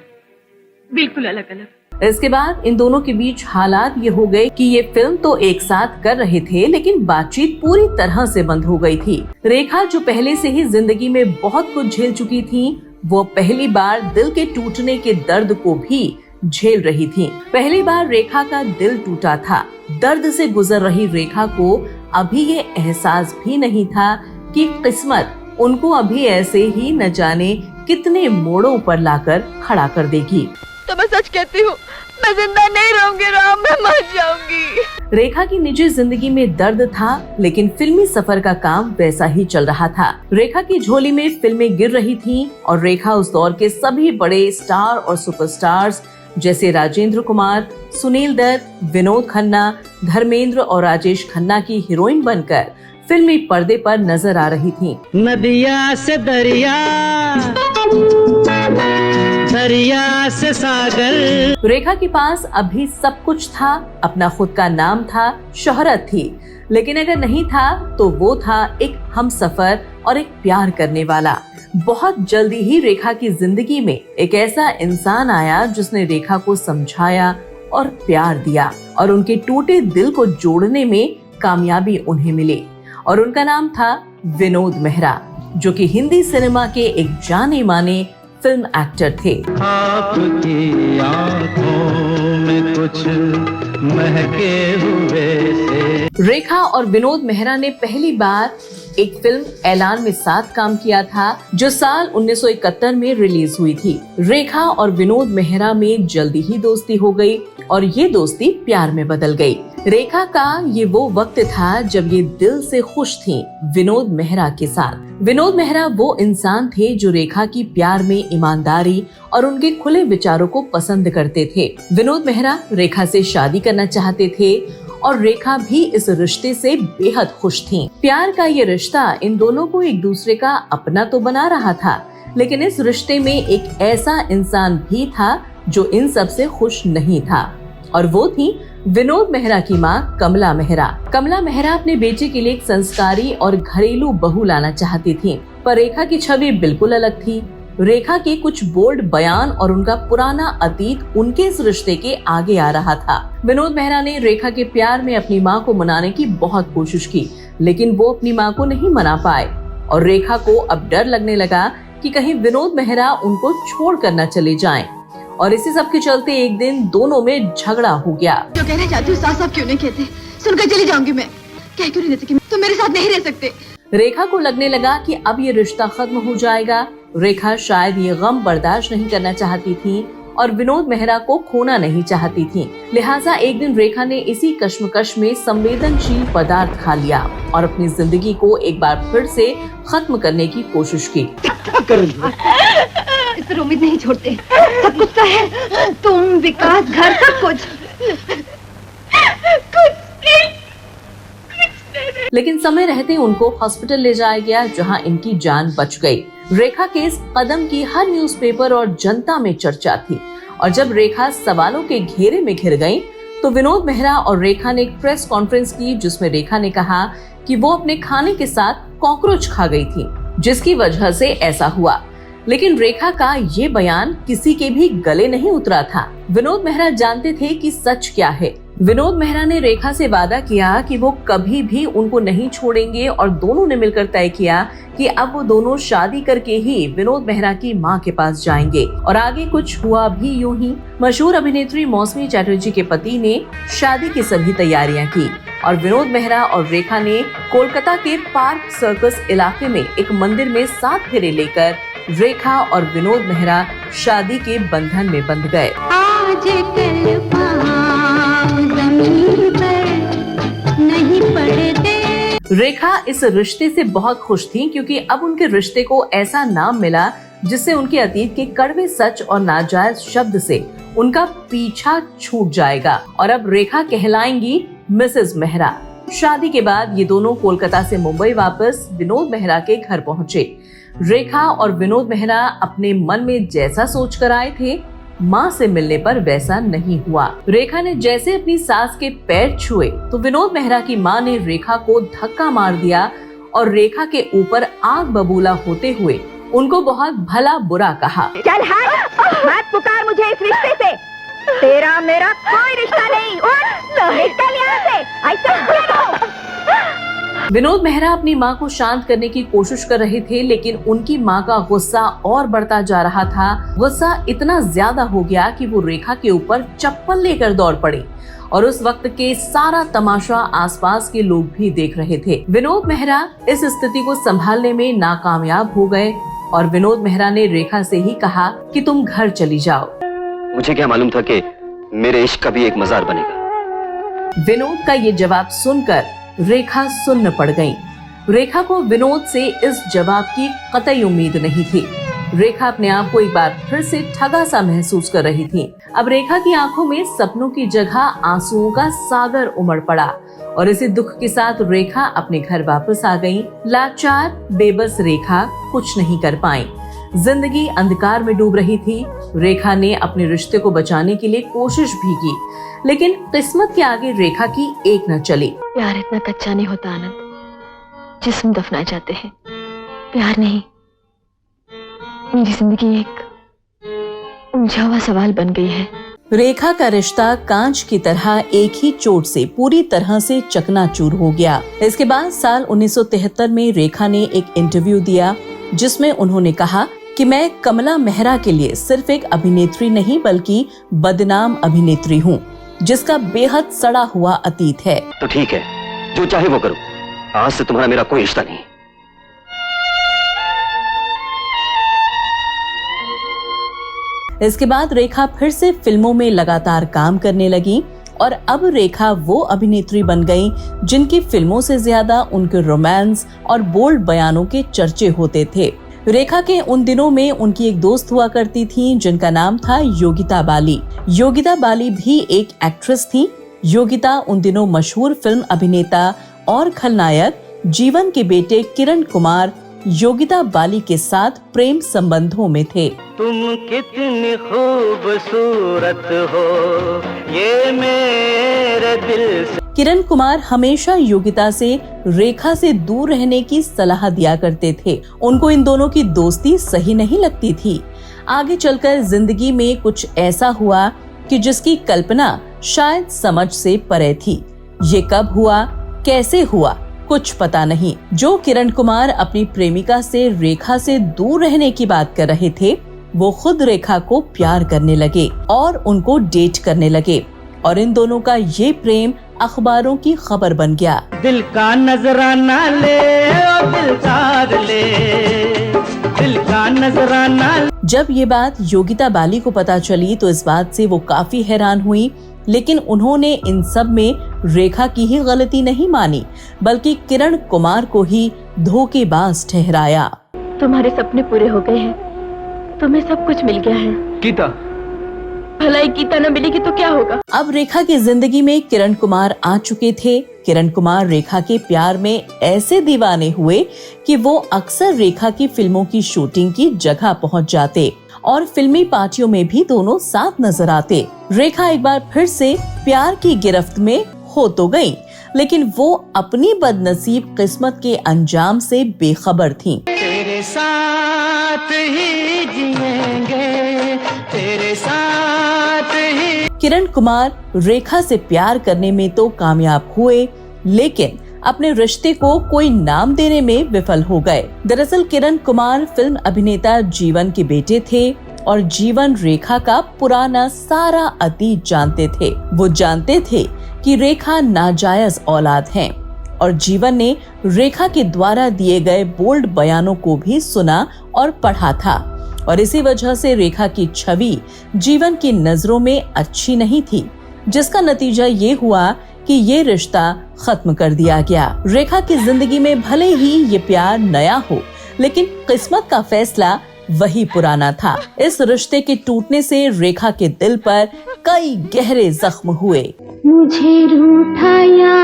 बिल्कुल अलग अलग।
इसके बाद इन दोनों के बीच हालात ये हो गए कि ये फिल्म तो एक साथ कर रहे थे, लेकिन बातचीत पूरी तरह से बंद हो गई थी। रेखा जो पहले से ही जिंदगी में बहुत कुछ झेल चुकी थी, वो पहली बार दिल के टूटने के दर्द को भी झेल रही थी। पहली बार रेखा का दिल टूटा था। दर्द से गुजर रही रेखा को अभी ये एहसास भी नहीं था कि किस्मत उनको अभी ऐसे ही न जाने कितने मोड़ों पर लाकर खड़ा कर देगी।
तो मैं सच कहती हूँ, मैं जिंदा नहीं रहूंगी राम, मैं मर जाऊंगी।
रेखा की निजी जिंदगी में दर्द था, लेकिन फिल्मी सफर का काम वैसा ही चल रहा था। रेखा की झोली में फिल्में गिर रही थीं और रेखा उस दौर के सभी बड़े स्टार और सुपरस्टार्स जैसे राजेंद्र कुमार, सुनील दत्त, विनोद खन्ना, धर्मेंद्र और राजेश खन्ना की हीरोइन बनकर फिल्मी पर्दे पर नजर आ रही थीं।
नदिया से दरिया, दरिया से सागर।
रेखा के पास अभी सब कुछ था, अपना खुद का नाम था, शोहरत थी, लेकिन अगर नहीं था तो वो था एक हमसफर और एक प्यार करने वाला। बहुत जल्दी ही रेखा की जिंदगी में एक ऐसा इंसान आया जिसने रेखा को समझाया और प्यार दिया और उनके टूटे दिल को जोड़ने में कामयाबी उन्हें मिली और उनका नाम था विनोद मेहरा, जो कि हिंदी सिनेमा के एक जाने माने फिल्म एक्टर थे।
आपकी आंखों में कुछ महके हुए से।
रेखा और विनोद मेहरा ने पहली बार एक फिल्म ऐलान में साथ काम किया था, जो साल 1971 में रिलीज हुई थी। रेखा और विनोद मेहरा में जल्दी ही दोस्ती हो गई और ये दोस्ती प्यार में बदल गई। रेखा का ये वो वक्त था जब ये दिल से खुश थी विनोद मेहरा के साथ। विनोद मेहरा वो इंसान थे जो रेखा की प्यार में ईमानदारी और उनके खुले विचारों को पसंद करते थे। विनोद मेहरा रेखा से शादी करना चाहते थे और रेखा भी इस रिश्ते से बेहद खुश थीं। प्यार का ये रिश्ता इन दोनों को एक दूसरे का अपना तो बना रहा था, लेकिन इस रिश्ते में एक ऐसा इंसान भी था जो इन सब से खुश नहीं था और वो थी विनोद मेहरा की मां कमला मेहरा। कमला मेहरा अपने बेटे के लिए एक संस्कारी और घरेलू बहू लाना चाहती थी, पर रेखा की छवि बिल्कुल अलग थी। रेखा के कुछ बोल्ड बयान और उनका पुराना अतीत उनके इस रिश्ते के आगे आ रहा था। विनोद मेहरा ने रेखा के प्यार में अपनी मां को मनाने की बहुत कोशिश की, लेकिन वो अपनी मां को नहीं मना पाए और रेखा को अब डर लगने लगा कि कहीं विनोद मेहरा उनको छोड़ कर न चले जाएं। और इसी सब के चलते एक दिन दोनों में झगड़ा हो गया।
जो कहना चाहती हूँ साफ-साफ क्यों नहीं कहते? सुनकर चली जाऊंगी मैं। कह क्यों नहीं देते कि तुम मेरे साथ नहीं रह सकते?
रेखा को लगने लगा कि अब ये रिश्ता खत्म हो जाएगा। रेखा शायद ये गम बर्दाश्त नहीं करना चाहती थी और विनोद मेहरा को खोना नहीं चाहती थी। लिहाजा एक दिन रेखा ने इसी कश्मकश में संवेदनशील पदार्थ खा लिया और अपनी जिंदगी को एक बार फिर से खत्म करने की कोशिश की।
इस पर उम्मीद नहीं छोड़ते, सब कुछ तो है, तुम, विकास, घर, सब कुछ।
लेकिन समय रहते उनको हॉस्पिटल ले जाया गया, जहां इनकी जान बच गई। रेखा के इस कदम की हर न्यूज़पेपर और जनता में चर्चा थी और जब रेखा सवालों के घेरे में घिर गई तो विनोद मेहरा और रेखा ने एक प्रेस कॉन्फ्रेंस की जिसमें रेखा ने कहा कि वो अपने खाने के साथ कॉकरोच खा गई थी जिसकी वजह से ऐसा हुआ। लेकिन रेखा का ये बयान किसी के भी गले नहीं उतरा था। विनोद मेहरा जानते थे कि सच क्या है। विनोद मेहरा ने रेखा से वादा किया कि वो कभी भी उनको नहीं छोड़ेंगे और दोनों ने मिलकर तय किया कि अब वो दोनों शादी करके ही विनोद मेहरा की मां के पास जाएंगे और आगे कुछ हुआ भी यूं ही। मशहूर अभिनेत्री मौसमी चटर्जी के पति ने शादी की सभी तैयारियां की और विनोद मेहरा और रेखा ने कोलकाता के पार्क सर्कस इलाके में एक मंदिर में 7 फेरे लेकर रेखा और विनोद मेहरा शादी के बंधन में बंध गए।
आज कल पाँव ज़मीन पर नहीं पड़ते।
रेखा इस रिश्ते से बहुत खुश थी क्योंकि अब उनके रिश्ते को ऐसा नाम मिला जिससे उनके अतीत के कड़वे सच और नाजायज शब्द से उनका पीछा छूट जाएगा और अब रेखा कहलाएंगी मिसेस मेहरा। शादी के बाद ये दोनों कोलकाता से मुंबई वापस विनोद मेहरा के घर पहुंचे। रेखा और विनोद मेहरा अपने मन में जैसा सोच कर आए थे माँ से मिलने पर वैसा नहीं हुआ। रेखा ने जैसे अपनी सास के पैर छुए तो विनोद मेहरा की माँ ने रेखा को धक्का मार दिया और रेखा के ऊपर आग बबूला होते हुए उनको बहुत भला बुरा कहा।
चल मत पुकार मुझे इस रिश्ते से, तेरा मेरा कोई रिश्ता नहीं। और निकल यहाँ से, ऐसा
विनोद मेहरा अपनी मां को शांत करने की कोशिश कर रहे थे लेकिन उनकी मां का गुस्सा और बढ़ता जा रहा था। गुस्सा इतना ज्यादा हो गया कि वो रेखा के ऊपर चप्पल लेकर दौड़ पड़ी और उस वक्त के सारा तमाशा आसपास के लोग भी देख रहे थे। विनोद मेहरा इस स्थिति को संभालने में नाकामयाब हो गए और विनोद मेहरा ने रेखा से ही कहा कि तुम घर चली जाओ।
मुझे क्या मालूम था कि मेरे इश्क का भी एक मजार बनेगा।
विनोद का ये जवाब सुनकर रेखा सुन्न पड़ गई। रेखा को विनोद से इस जवाब की कतई उम्मीद नहीं थी। रेखा अपने आप को एक बार फिर से ठगा सा महसूस कर रही थी। अब रेखा की आंखों में सपनों की जगह आंसुओं का सागर उमड़ पड़ा और इसी दुख के साथ रेखा अपने घर वापस आ गई। लाचार बेबस रेखा कुछ नहीं कर पाई। जिंदगी अंधकार में डूब रही थी। रेखा ने अपने रिश्ते को बचाने के लिए कोशिश भी की लेकिन किस्मत के आगे रेखा की एक न चली।
प्यार इतना कच्चा नहीं होता आनंद, जिस्म दफना जाते हैं। प्यार नहीं, मेरी जिंदगी एक उलझा हुआ सवाल बन गई है।
रेखा का रिश्ता कांच की तरह एक ही चोट से पूरी तरह से चकनाचूर हो गया। इसके बाद साल 1973 में रेखा ने एक इंटरव्यू दिया जिसमें उन्होंने कहा कि मैं कमला मेहरा के लिए सिर्फ एक अभिनेत्री नहीं बल्कि बदनाम अभिनेत्री हूँ जिसका बेहद सड़ा हुआ अतीत है।
तो ठीक है, जो चाहे वो करो, आज से तुम्हारा मेरा कोई रिश्ता नहीं।
इसके बाद रेखा फिर से फिल्मों में लगातार काम करने लगी और अब रेखा वो अभिनेत्री बन गई जिनकी फिल्मों से ज्यादा उनके रोमांस और बोल्ड बयानों के चर्चे होते थे। रेखा के उन दिनों में उनकी एक दोस्त हुआ करती थी जिनका नाम था योगिता बाली। योगिता बाली भी एक एक्ट्रेस थी। योगिता उन दिनों मशहूर फिल्म अभिनेता और खलनायक जीवन के बेटे किरण कुमार योगिता बाली के साथ प्रेम संबंधों में थे।
तुम कितनी खूबसूरत हो ये मेरे दिल से।
किरण कुमार हमेशा योगिता से रेखा से दूर रहने की सलाह दिया करते थे। उनको इन दोनों की दोस्ती सही नहीं लगती थी। आगे चलकर जिंदगी में कुछ ऐसा हुआ कि जिसकी कल्पना शायद समझ से परे थी। ये कब हुआ, कैसे हुआ, कुछ पता नहीं। जो किरण कुमार अपनी प्रेमिका से रेखा से दूर रहने की बात कर रहे थे वो खुद रेखा को प्यार करने लगे और उनको डेट करने लगे और इन दोनों का ये प्रेम अखबारों की खबर बन गया।
दिल का नजराना ले ओ दिलदार ले, दिल का नजराना।
जब ये बात योगिता बाली को पता चली तो इस बात से वो काफी हैरान हुई लेकिन उन्होंने इन सब में रेखा की ही गलती नहीं मानी बल्कि किरण कुमार को ही धोखेबाज ठहराया।
तुम्हारे सपने पूरे हो गए हैं, तुम्हें सब कुछ मिल गया है।
गीता,
भलाई गीता न मिलेगी तो क्या होगा।
अब रेखा की जिंदगी में किरण कुमार आ चुके थे। किरण कुमार रेखा के प्यार में ऐसे दीवाने हुए कि वो अक्सर रेखा की फिल्मों की शूटिंग की जगह पहुंच जाते और फिल्मी पार्टियों में भी दोनों साथ नजर आते। रेखा एक बार फिर से प्यार की गिरफ्त में हो तो गई, लेकिन वो अपनी बदनसीब किस्मत के अंजाम से बेखबर थीं।
तेरे साथ ही जिएंगे, तेरे साथ ही।
किरण कुमार रेखा से प्यार करने में तो कामयाब हुए, लेकिन अपने रिश्ते को कोई नाम देने में विफल हो गए। दरअसल किरण कुमार फिल्म अभिनेता जीवन के बेटे थे और जीवन रेखा का पुराना सारा अतीत जानते थे। वो जानते थे कि रेखा नाजायज औलाद है और जीवन ने रेखा के द्वारा दिए गए बोल्ड बयानों को भी सुना और पढ़ा था और इसी वजह से रेखा की छवि जीवन की नजरों में अच्छी नहीं थी, जिसका नतीजा ये हुआ कि ये रिश्ता खत्म कर दिया गया। रेखा की जिंदगी में भले ही ये प्यार नया हो, लेकिन किस्मत का फैसला वही पुराना था। इस रिश्ते के टूटने से रेखा के दिल पर कई गहरे जख्म हुए।
मुझे रूठा यार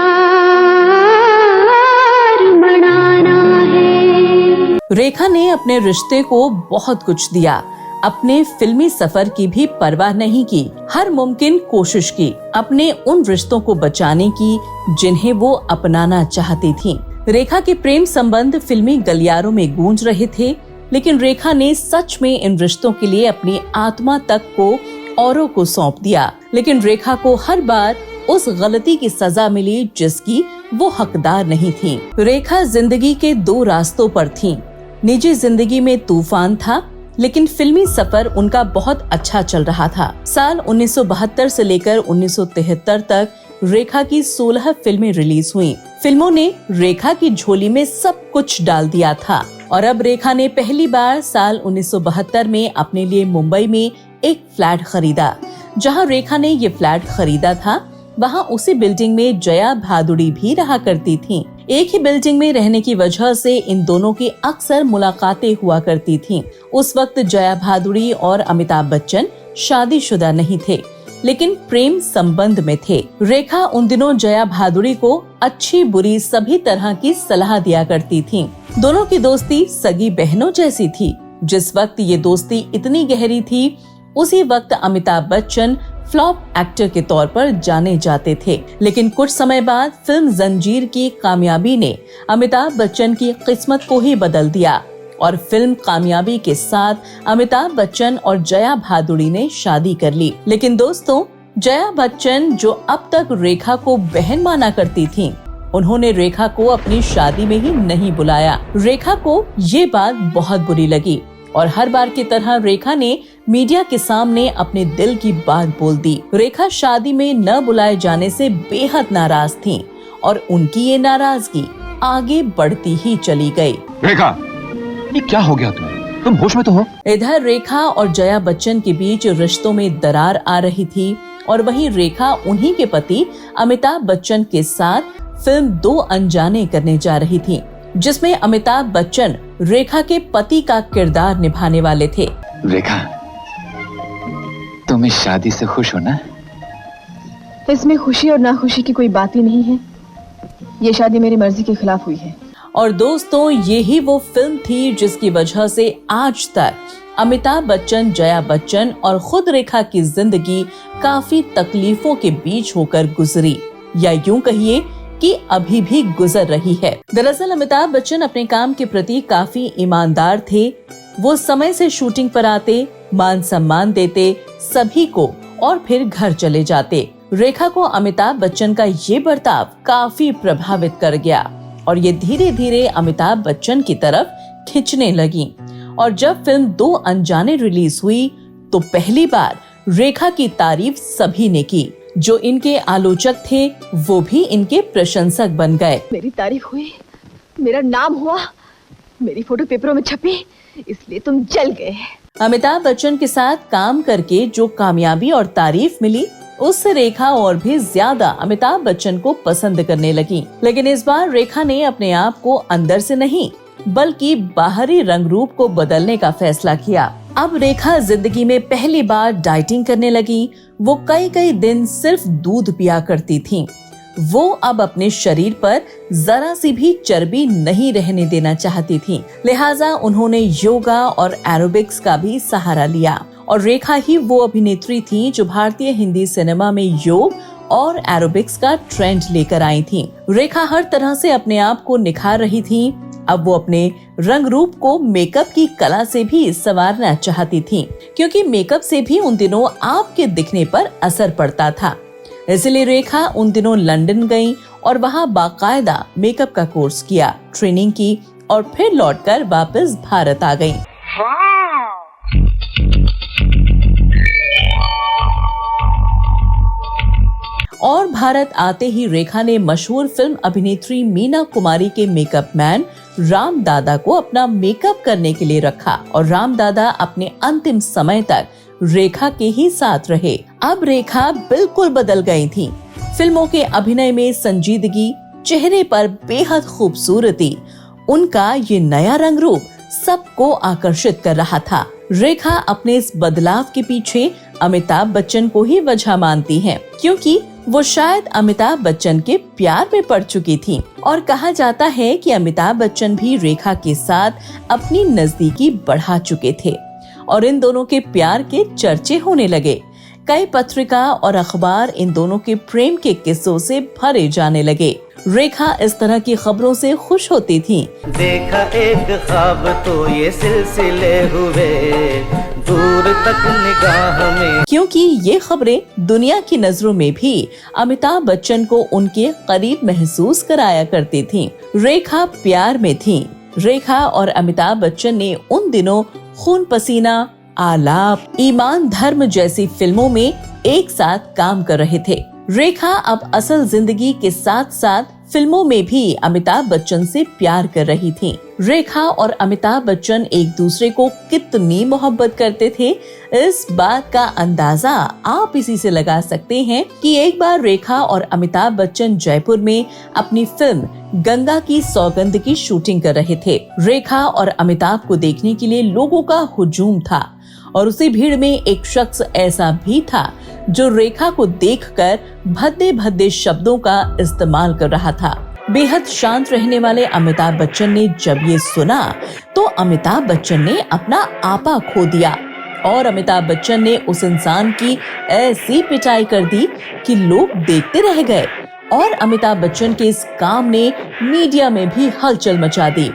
मनाना है।
रेखा ने अपने रिश्ते को बहुत कुछ दिया, अपने फिल्मी सफर की भी परवाह नहीं की, हर मुमकिन कोशिश की अपने उन रिश्तों को बचाने की जिन्हें वो अपनाना चाहती थी। रेखा के प्रेम संबंध फिल्मी गलियारों में गूंज रहे थे, लेकिन रेखा ने सच में इन रिश्तों के लिए अपनी आत्मा तक को औरों को सौंप दिया। लेकिन रेखा को हर बार उस गलती की सजा मिली जिसकी वो हकदार नहीं थी। रेखा जिंदगी के दो रास्तों पर थी। निजी जिंदगी में तूफान था, लेकिन फिल्मी सफर उनका बहुत अच्छा चल रहा था। साल 1972 से लेकर 1973 तक रेखा की 16 फिल्में रिलीज हुई। फिल्मों ने रेखा की झोली में सब कुछ डाल दिया था और अब रेखा ने पहली बार साल 1972 में अपने लिए मुंबई में एक फ्लैट खरीदा। जहां रेखा ने ये फ्लैट खरीदा था, वहां उसी बिल्डिंग में जया भादुड़ी भी रहा करती थीं। एक ही बिल्डिंग में रहने की वजह से इन दोनों की अक्सर मुलाकातें हुआ करती थीं। उस वक्त जया भादुड़ी और अमिताभ बच्चन शादीशुदा नहीं थे, लेकिन प्रेम संबंध में थे। रेखा उन दिनों जया भादुड़ी को अच्छी बुरी सभी तरह की सलाह दिया करती थीं। दोनों की दोस्ती सगी बहनों जैसी थी। जिस वक्त ये दोस्ती इतनी गहरी थी, उसी वक्त अमिताभ बच्चन फ्लॉप एक्टर के तौर पर जाने जाते थे। लेकिन कुछ समय बाद फिल्म जंजीर की कामयाबी ने अमिताभ बच्चन की किस्मत को ही बदल दिया और फिल्म कामयाबी के साथ अमिताभ बच्चन और जया भादुड़ी ने शादी कर ली। लेकिन दोस्तों, जया बच्चन जो अब तक रेखा को बहन माना करती थीं, उन्होंने रेखा को अपनी शादी में ही नहीं बुलाया। रेखा को ये बात बहुत बुरी लगी और हर बार की तरह रेखा ने मीडिया के सामने अपने दिल की बात बोल दी। रेखा शादी में न बुलाए जाने से बेहद नाराज थीं और उनकी ये नाराजगी आगे बढ़ती ही चली गई।
रेखा, ये क्या हो गया तुम होश में तो हो?
इधर रेखा और जया बच्चन के बीच रिश्तों में दरार आ रही थी और वहीं रेखा उन्हीं के पति अमिताभ बच्चन के साथ फिल्म दो अनजाने करने जा रही थी, जिसमें अमिताभ बच्चन रेखा के पति का किरदार निभाने वाले थे।
रेखा, तुम इस शादी से खुश हो ना?
इसमें खुशी और नाखुशी की कोई बात ही नहीं है। ये शादी मेरी मर्जी के खिलाफ हुई है।
और दोस्तों, यही वो फिल्म थी जिसकी वजह से आज तक अमिताभ बच्चन, जया बच्चन और खुद रेखा की जिंदगी काफी तकलीफों के बीच होकर गुजरी, या यूं कहिए कि अभी भी गुजर रही है। दरअसल अमिताभ बच्चन अपने काम के प्रति काफी ईमानदार थे। वो समय से शूटिंग पर आते, मान सम्मान देते सभी को और फिर घर चले जाते। रेखा को अमिताभ बच्चन का ये बर्ताव काफी प्रभावित कर गया और ये धीरे धीरे अमिताभ बच्चन की तरफ खिंचने लगी। और जब फिल्म दो अनजाने रिलीज हुई तो पहली बार रेखा की तारीफ सभी ने की। जो इनके आलोचक थे वो भी इनके प्रशंसक बन गए।
मेरी तारीफ हुई, मेरा नाम हुआ, मेरी फोटो पेपरों में छपी, इसलिए तुम जल गए।
अमिताभ बच्चन के साथ काम करके जो कामयाबी और तारीफ मिली, उससे रेखा और भी ज्यादा अमिताभ बच्चन को पसंद करने लगी। लेकिन इस बार रेखा ने अपने आप को अंदर से नहीं बल्कि बाहरी रंग रूप को बदलने का फैसला किया। अब रेखा जिंदगी में पहली बार डाइटिंग करने लगी। वो कई दिन सिर्फ दूध पिया करती थीं। वो अब अपने शरीर पर जरा सी भी चर्बी नहीं रहने देना चाहती थीं। लिहाजा उन्होंने योगा और एरोबिक्स का भी सहारा लिया और रेखा ही वो अभिनेत्री थी जो भारतीय हिंदी सिनेमा में योग और एरोबिक्स का ट्रेंड लेकर आई थी। रेखा हर तरह से अपने आप को निखार रही थी। अब वो अपने रंग रूप को मेकअप की कला से भी संवारना चाहती थी, क्योंकि मेकअप से भी उन दिनों आपके दिखने पर असर पड़ता था। इसलिए रेखा उन दिनों लंदन गई और वहाँ बाकायदा मेकअप का कोर्स किया, ट्रेनिंग की और फिर लौटकर वापस भारत आ गई। और भारत आते ही रेखा ने मशहूर फिल्म अभिनेत्री मीना कुमारी के मेकअप मैन राम दादा को अपना मेकअप करने के लिए रखा और राम दादा अपने अंतिम समय तक रेखा के ही साथ रहे। अब रेखा बिल्कुल बदल गई थी। फिल्मों के अभिनय में संजीदगी, चेहरे पर बेहद खूबसूरती, उनका ये नया रंग रूप सबको आकर्षित कर रहा था। रेखा अपने इस बदलाव के पीछे अमिताभ बच्चन को ही वजह मानती हैं, क्योंकि वो शायद अमिताभ बच्चन के प्यार में पड़ चुकी थी और कहा जाता है कि अमिताभ बच्चन भी रेखा के साथ अपनी नजदीकी बढ़ा चुके थे और इन दोनों के प्यार के चर्चे होने लगे। कई पत्रिका और अखबार इन दोनों के प्रेम के किस्सों से भरे जाने लगे। रेखा इस तरह की खबरों से खुश होती थी।
देखा एक ख्वाब तो ये सिलसिले हुए दूर तक निगाह में,
क्योंकि ये खबरें दुनिया की नजरों में भी अमिताभ बच्चन को उनके करीब महसूस कराया करती थीं। रेखा प्यार में थीं। रेखा और अमिताभ बच्चन ने उन दिनों खून पसीना, आलाप, ईमान धर्म जैसी फिल्मों में एक साथ काम कर रहे थे। रेखा अब असल जिंदगी के साथ साथ फिल्मों में भी अमिताभ बच्चन से प्यार कर रही थी। रेखा और अमिताभ बच्चन एक दूसरे को कितनी मोहब्बत करते थे, इस बात का अंदाजा आप इसी से लगा सकते हैं कि एक बार रेखा और अमिताभ बच्चन जयपुर में अपनी फिल्म गंगा की सौगंध की शूटिंग कर रहे थे। रेखा और अमिताभ को देखने के लिए लोगों का हुजूम था और उसी भीड़ में एक शख्स ऐसा भी था जो रेखा को देखकर भद्दे भद्दे शब्दों का इस्तेमाल कर रहा था। बेहद शांत रहने वाले अमिताभ बच्चन ने जब ये सुना तो अमिताभ बच्चन ने अपना आपा खो दिया और अमिताभ बच्चन ने उस इंसान की ऐसी पिटाई कर दी कि लोग देखते रह गए और अमिताभ बच्चन के इस काम ने मीडिया में भी हलचल मचा दी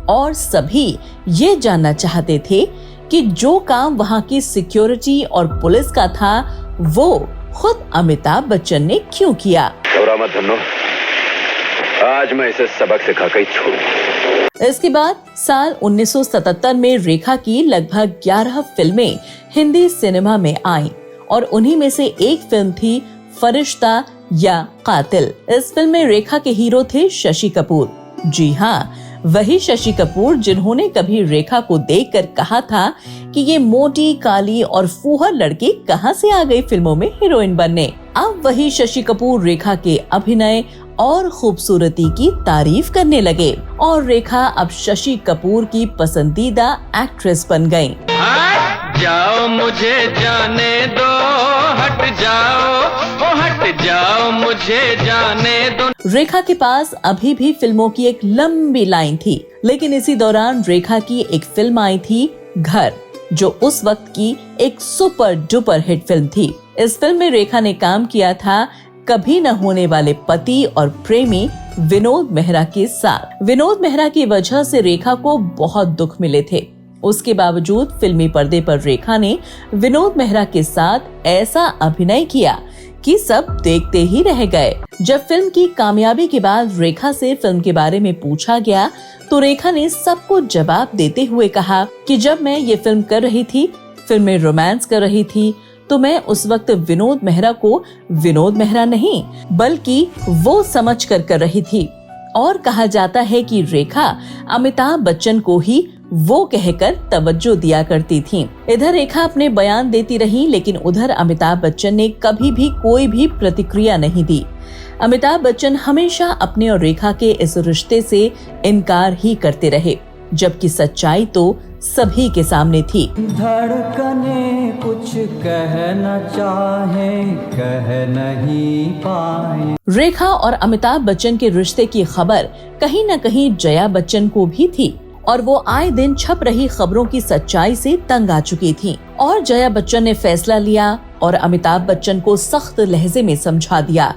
और सभी ये जानना चाहते थे कि जो काम वहाँ की सिक्योरिटी और पुलिस का था वो खुद अमिताभ बच्चन ने क्यों किया।
मत धन्नो, आज मैं इसे सबक सिखाकर ही छोड़ूंगा।
इसके बाद साल 1977 में रेखा की लगभग 11 फिल्में हिंदी सिनेमा में आईं और उन्हीं में से एक फिल्म थी फरिश्ता या कातिल। इस फिल्म में रेखा के हीरो थे शशि कपूर। जी हाँ, वही शशि कपूर जिन्होंने कभी रेखा को देखकर कहा था कि ये मोटी, काली और फूहड़ लड़की कहां से आ गई फिल्मों में हीरोइन बनने। अब वही शशि कपूर रेखा के अभिनय और खूबसूरती की तारीफ करने लगे और रेखा अब शशि कपूर की पसंदीदा एक्ट्रेस बन गयी।
हट जाओ मुझे जाने दो, हट जाओ मुझे जाने दो।
रेखा के पास अभी भी फिल्मों की एक लंबी लाइन थी, लेकिन इसी दौरान रेखा की एक फिल्म आई थी घर, जो उस वक्त की एक सुपर डुपर हिट फिल्म थी। इस फिल्म में रेखा ने काम किया था कभी न होने वाले पति और प्रेमी विनोद मेहरा के साथ। विनोद मेहरा की वजह से रेखा को बहुत दुख मिले थे। उसके बावजूद फिल्मी पर्दे पर रेखा ने विनोद मेहरा के साथ ऐसा अभिनय किया कि सब देखते ही रह गए। जब फिल्म की कामयाबी के बाद रेखा से फिल्म के बारे में पूछा गया तो रेखा ने सबको जवाब देते हुए कहा कि जब मैं ये फिल्म कर रही थी, फिल्म में रोमांस कर रही थी, तो मैं उस वक्त विनोद मेहरा को विनोद मेहरा नहीं बल्कि वो समझ कर रही थी। और कहा जाता है कि रेखा अमिताभ बच्चन को ही वो कहकर तवज्जो दिया करती थी। इधर रेखा अपने बयान देती रही, लेकिन उधर अमिताभ बच्चन ने कभी भी कोई भी प्रतिक्रिया नहीं दी। अमिताभ बच्चन हमेशा अपने और रेखा के इस रिश्ते से इनकार ही करते रहे, जबकि सच्चाई तो सभी के सामने थी।
धड़कने कुछ कहना चाहे कह नहीं पाए।
रेखा और अमिताभ बच्चन के रिश्ते की खबर कहीं न कहीं जया बच्चन को भी थी और वो आए दिन छप रही खबरों की सच्चाई से तंग आ चुकी थी। और जया बच्चन ने फैसला लिया और अमिताभ बच्चन को सख्त लहजे में समझा दिया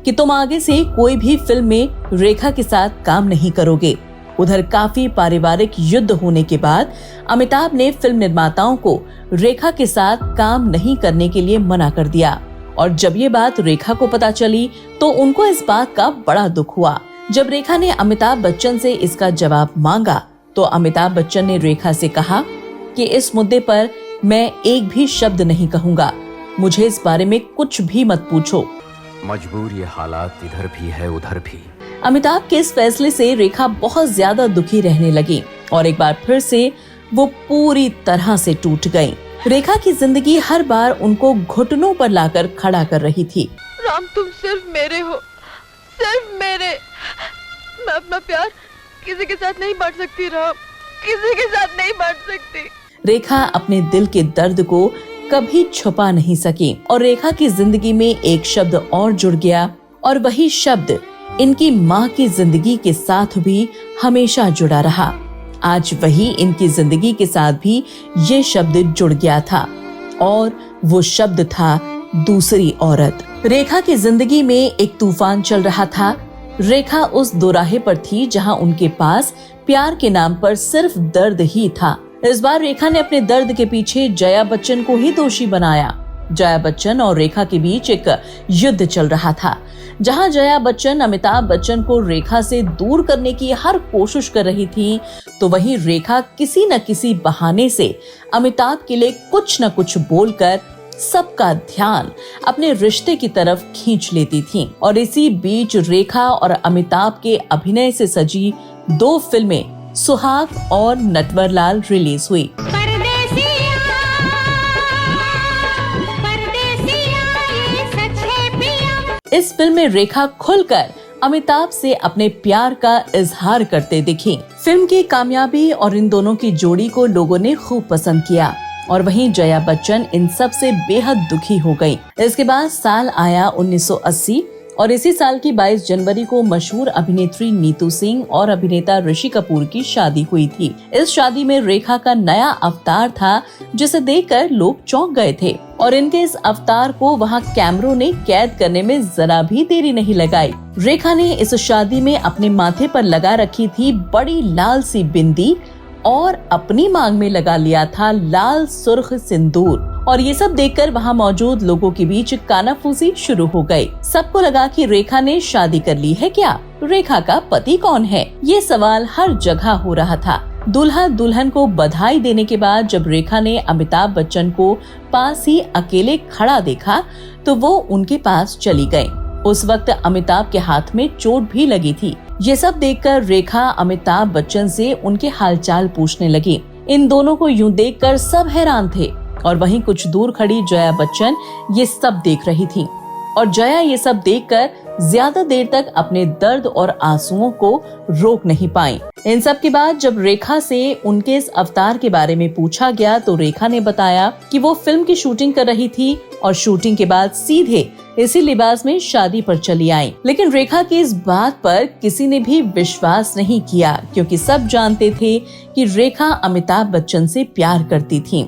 कि तुम आगे से कोई भी फिल्म में रेखा के साथ काम नहीं करोगे। उधर काफी पारिवारिक युद्ध होने के बाद अमिताभ ने फिल्म निर्माताओं को रेखा के साथ काम नहीं करने के लिए मना कर दिया। और जब ये बात रेखा को पता चली तो उनको इस बात का बड़ा दुख हुआ। जब रेखा ने अमिताभ बच्चन से इसका जवाब मांगा तो अमिताभ बच्चन ने रेखा से कहा कि इस मुद्दे पर मैं एक भी शब्द नहीं कहूँगा, मुझे इस बारे में कुछ भी मत पूछो।
मजबूर ये हालात इधर भी है उधर भी।
अमिताभ के इस फैसले से रेखा बहुत ज्यादा दुखी रहने लगी और एक बार फिर से वो पूरी तरह से टूट गई। रेखा की जिंदगी हर बार उनको घुटनों पर लाकर खड़ा कर रही थी।
राम, तुम सिर्फ मेरे हो, सिर्फ मेरे। मैं अपना प्यार किसी के साथ नहीं बांट सकती राम, किसी के साथ नहीं बांट सकती।
रेखा अपने दिल के दर्द को कभी छुपा नहीं सकी और रेखा की जिंदगी में एक शब्द और जुड़ गया और वही शब्द इनकी माँ की जिंदगी के साथ भी हमेशा जुड़ा रहा। आज वही इनकी जिंदगी के साथ भी ये शब्द जुड़ गया था और वो शब्द था दूसरी औरत। रेखा की जिंदगी में एक तूफान चल रहा था। रेखा उस दोराहे पर थी जहां उनके पास प्यार के नाम पर सिर्फ दर्द ही था। इस बार रेखा ने अपने दर्द के पीछे जया बच्चन को ही दोषी बनाया। जया बच्चन और रेखा के बीच एक युद्ध चल रहा था, जहां जया बच्चन अमिताभ बच्चन को रेखा से दूर करने की हर कोशिश कर रही थी, तो वहीं रेखा किसी न किसी बहाने से अमिताभ के लिए कुछ न कुछ बोलकर सबका ध्यान अपने रिश्ते की तरफ खींच लेती थी। और इसी बीच रेखा और अमिताभ के अभिनय से सजी 2 फिल्में सुहाग और नटवरलाल रिलीज हुई। इस फिल्म में रेखा खुलकर अमिताभ से अपने प्यार का इजहार करते दिखी। फिल्म की कामयाबी और इन दोनों की जोड़ी को लोगों ने खूब पसंद किया और वहीं जया बच्चन इन सब से बेहद दुखी हो गई। इसके बाद साल आया 1980 और इसी साल की 22 जनवरी को मशहूर अभिनेत्री नीतू सिंह और अभिनेता ऋषि कपूर की शादी हुई थी। इस शादी में रेखा का नया अवतार था जिसे देखकर लोग चौंक गए थे और इनके इस अवतार को वहां कैमरों ने कैद करने में जरा भी देरी नहीं लगाई। रेखा ने इस शादी में अपने माथे पर लगा रखी थी बड़ी लाल सी बिंदी और अपनी मांग में लगा लिया था लाल सुर्ख सिंदूर। और ये सब देखकर वहां मौजूद लोगों के बीच कानाफूसी शुरू हो गई। सबको लगा कि रेखा ने शादी कर ली है क्या? रेखा का पति कौन है? ये सवाल हर जगह हो रहा था। दूल्हा दुल्हन को बधाई देने के बाद जब रेखा ने अमिताभ बच्चन को पास ही अकेले खड़ा देखा तो वो उनके पास चली गयी। उस वक्त अमिताभ के हाथ में चोट भी लगी थी। ये सब देखकर रेखा अमिताभ बच्चन से उनके हालचाल पूछने लगी। इन दोनों को यूं देखकर सब हैरान थे और वहीं कुछ दूर खड़ी जया बच्चन ये सब देख रही थी और जया ये सब देखकर ज्यादा देर तक अपने दर्द और आंसुओं को रोक नहीं पाई। इन सब के बाद जब रेखा से उनके इस अवतार के बारे में पूछा गया तो रेखा ने बताया कि वो फिल्म की शूटिंग कर रही थी और शूटिंग के बाद सीधे इसी लिबास में शादी पर चली आई। लेकिन रेखा की इस बात पर किसी ने भी विश्वास नहीं किया क्योंकि सब जानते थे कि रेखा अमिताभ बच्चन से प्यार करती थी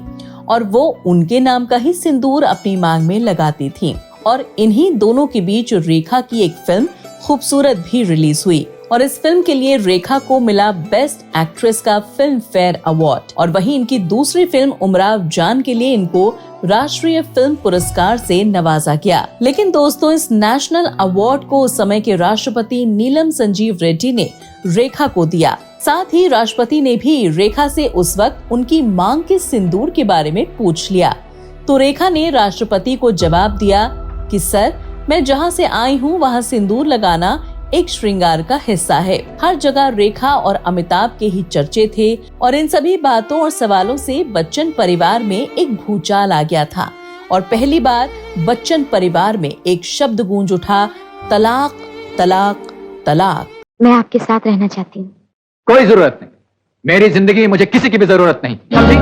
और वो उनके नाम का ही सिंदूर अपनी मांग में लगाती थी। और इन्हीं दोनों के बीच रेखा की एक फिल्म खूबसूरत भी रिलीज हुई और इस फिल्म के लिए रेखा को मिला बेस्ट एक्ट्रेस का फिल्म फेयर अवार्ड और वहीं इनकी दूसरी फिल्म उमराव जान के लिए इनको राष्ट्रीय फिल्म पुरस्कार से नवाजा गया। लेकिन दोस्तों, इस नेशनल अवार्ड को उस समय के राष्ट्रपति नीलम संजीव रेड्डी ने रेखा को दिया। साथ ही राष्ट्रपति ने भी रेखा से उस वक्त उनकी मांग के सिंदूर के बारे में पूछ लिया तो रेखा ने राष्ट्रपति को जवाब दिया कि सर, मैं जहां से आई हूं वहां सिंदूर लगाना एक श्रृंगार का हिस्सा है। हर जगह रेखा और अमिताभ के ही चर्चे थे और इन सभी बातों और सवालों से बच्चन परिवार में एक भूचाल आ गया था और पहली बार बच्चन परिवार में एक शब्द गूंज उठा, तलाक तलाक तलाक।
मैं आपके साथ रहना चाहती हूँ।
कोई जरूरत नहीं, मेरी जिंदगी मुझे किसी की भी जरूरत नहीं, समझी?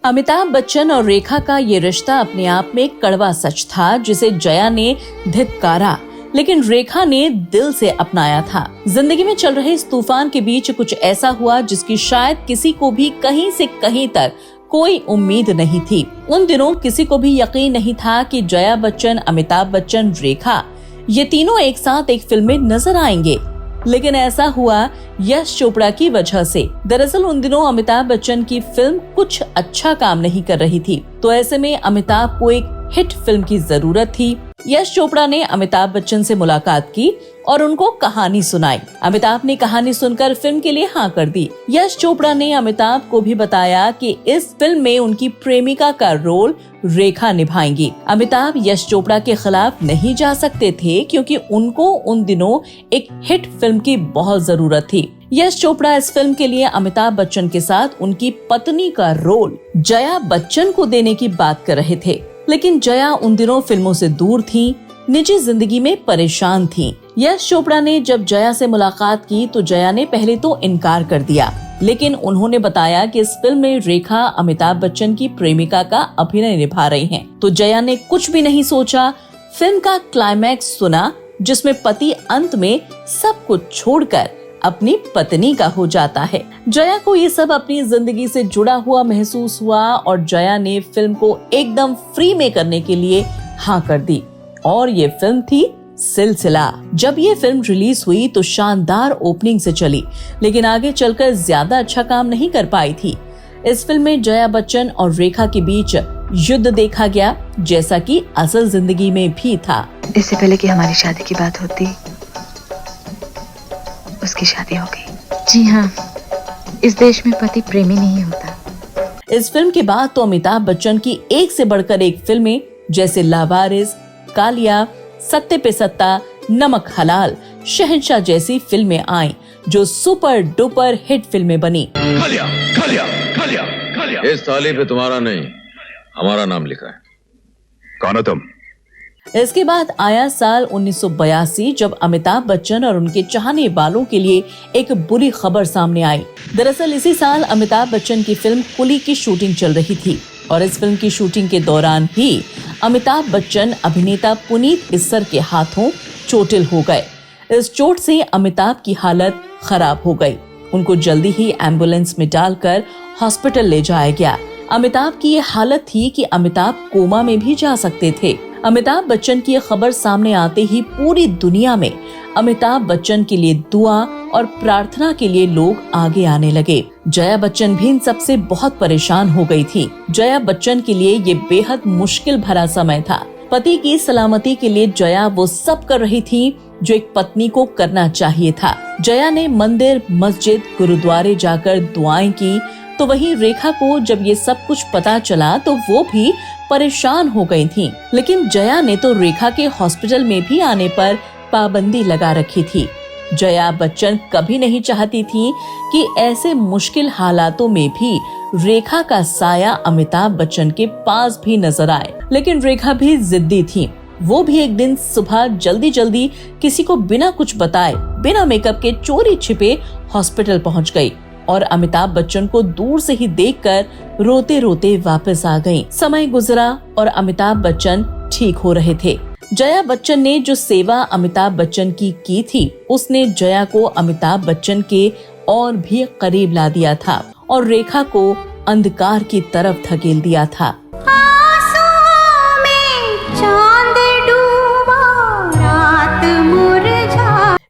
अमिताभ बच्चन और रेखा का ये रिश्ता अपने आप में कड़वा सच था, जिसे जया ने धिक्कारा, लेकिन रेखा ने दिल से अपनाया था। जिंदगी में चल रहे इस तूफान के बीच कुछ ऐसा हुआ जिसकी शायद किसी को भी कहीं से कहीं तक कोई उम्मीद नहीं थी। उन दिनों किसी को भी यकीन नहीं था कि जया बच्चन, अमिताभ बच्चन, रेखा ये तीनों एक साथ एक फिल्म में नजर आएंगे, लेकिन ऐसा हुआ यश चोपड़ा की वजह से। दरअसल उन दिनों अमिताभ बच्चन की फिल्म कुछ अच्छा काम नहीं कर रही थी, तो ऐसे में अमिताभ को एक हिट फिल्म की जरूरत थी। यश चोपड़ा ने अमिताभ बच्चन से मुलाकात की और उनको कहानी सुनाई। अमिताभ ने कहानी सुनकर फिल्म के लिए हाँ कर दी। यश चोपड़ा ने अमिताभ को भी बताया कि इस फिल्म में उनकी प्रेमिका का रोल रेखा निभाएंगी। अमिताभ यश चोपड़ा के खिलाफ नहीं जा सकते थे, क्योंकि उनको उन दिनों एक हिट फिल्म की बहुत जरूरत थी। यश चोपड़ा इस फिल्म के लिए अमिताभ बच्चन के साथ उनकी पत्नी का रोल जया बच्चन को देने की बात कर रहे थे, लेकिन जया उन दिनों फिल्मों से दूर थी, निजी जिंदगी में परेशान थी। यश चोपड़ा ने जब जया से मुलाकात की तो जया ने पहले तो इनकार कर दिया, लेकिन उन्होंने बताया कि इस फिल्म में रेखा अमिताभ बच्चन की प्रेमिका का अभिनय निभा रही हैं। तो जया ने कुछ भी नहीं सोचा, फिल्म का क्लाइमैक्स सुना, जिसमें पति अंत में सब कुछ छोड़कर अपनी पत्नी का हो जाता है। जया को ये सब अपनी जिंदगी से जुड़ा हुआ महसूस हुआ और जया ने फिल्म को एकदम फ्री में करने के लिए हाँ कर दी, और ये फिल्म थी सिलसिला। जब ये फिल्म रिलीज हुई तो शानदार ओपनिंग से चली, लेकिन आगे चलकर ज्यादा अच्छा काम नहीं कर पाई थी। इस फिल्म में जया बच्चन और रेखा के बीच युद्ध देखा गया, जैसा कि असल जिंदगी में भी था।
इससे पहले कि हमारी शादी की बात होती, उसकी शादी हो गई। जी हाँ, इस देश में पति प्रेमी नहीं होता।
इस फिल्म के बाद तो अमिताभ बच्चन की एक से बढ़कर एक फिल्में जैसे लावारिस, कालिया, सत्ते पे सत्ता, नमक हलाल, शहंशाह जैसी फिल्में आईं, जो सुपर डुपर हिट फिल्में बनी।
खालिया, खालिया, खालिया, खालिया। इस थाली पे तुम्हारा नहीं, हमारा नाम लिखा है। कौन हो तुम?
इसके बाद आया साल 1982, जब अमिताभ बच्चन और उनके चाहने वालों के लिए एक बुरी खबर सामने आई। दरअसल इसी साल अमिताभ बच्चन की फिल्म कुली की शूटिंग चल रही थी, और इस फिल्म की शूटिंग के दौरान ही अमिताभ बच्चन अभिनेता पुनीत इस्सर के हाथों चोटिल हो गए। इस चोट से अमिताभ की हालत खराब हो गई। उनको जल्दी ही एम्बुलेंस में डालकर हॉस्पिटल ले जाया गया। अमिताभ की ये हालत थी कि अमिताभ कोमा में भी जा सकते थे। अमिताभ बच्चन की खबर सामने आते ही पूरी दुनिया में अमिताभ बच्चन के लिए दुआ और प्रार्थना के लिए लोग आगे आने लगे। जया बच्चन भी इन सबसे बहुत परेशान हो गई थी। जया बच्चन के लिए ये बेहद मुश्किल भरा समय था। पति की सलामती के लिए जया वो सब कर रही थी जो एक पत्नी को करना चाहिए था। जया ने मंदिर, मस्जिद, गुरुद्वारे जाकर दुआएं की, तो वहीं रेखा को जब ये सब कुछ पता चला तो वो भी परेशान हो गई थी। लेकिन जया ने तो रेखा के हॉस्पिटल में भी आने पर पाबंदी लगा रखी थी। जया बच्चन कभी नहीं चाहती थी कि ऐसे मुश्किल हालातों में भी रेखा का साया अमिताभ बच्चन के पास भी नजर आए। लेकिन रेखा भी जिद्दी थी। वो भी एक दिन सुबह जल्दी जल्दी किसी को बिना कुछ बताए, बिना मेकअप के चोरी छिपे हॉस्पिटल पहुंच गई और अमिताभ बच्चन को दूर से ही देखकर रोते रोते वापस आ गई। समय गुजरा और अमिताभ बच्चन ठीक हो रहे थे। जया बच्चन ने जो सेवा अमिताभ बच्चन की थी, उसने जया को अमिताभ बच्चन के और भी करीब ला दिया था और रेखा को अंधकार की तरफ धकेल दिया था।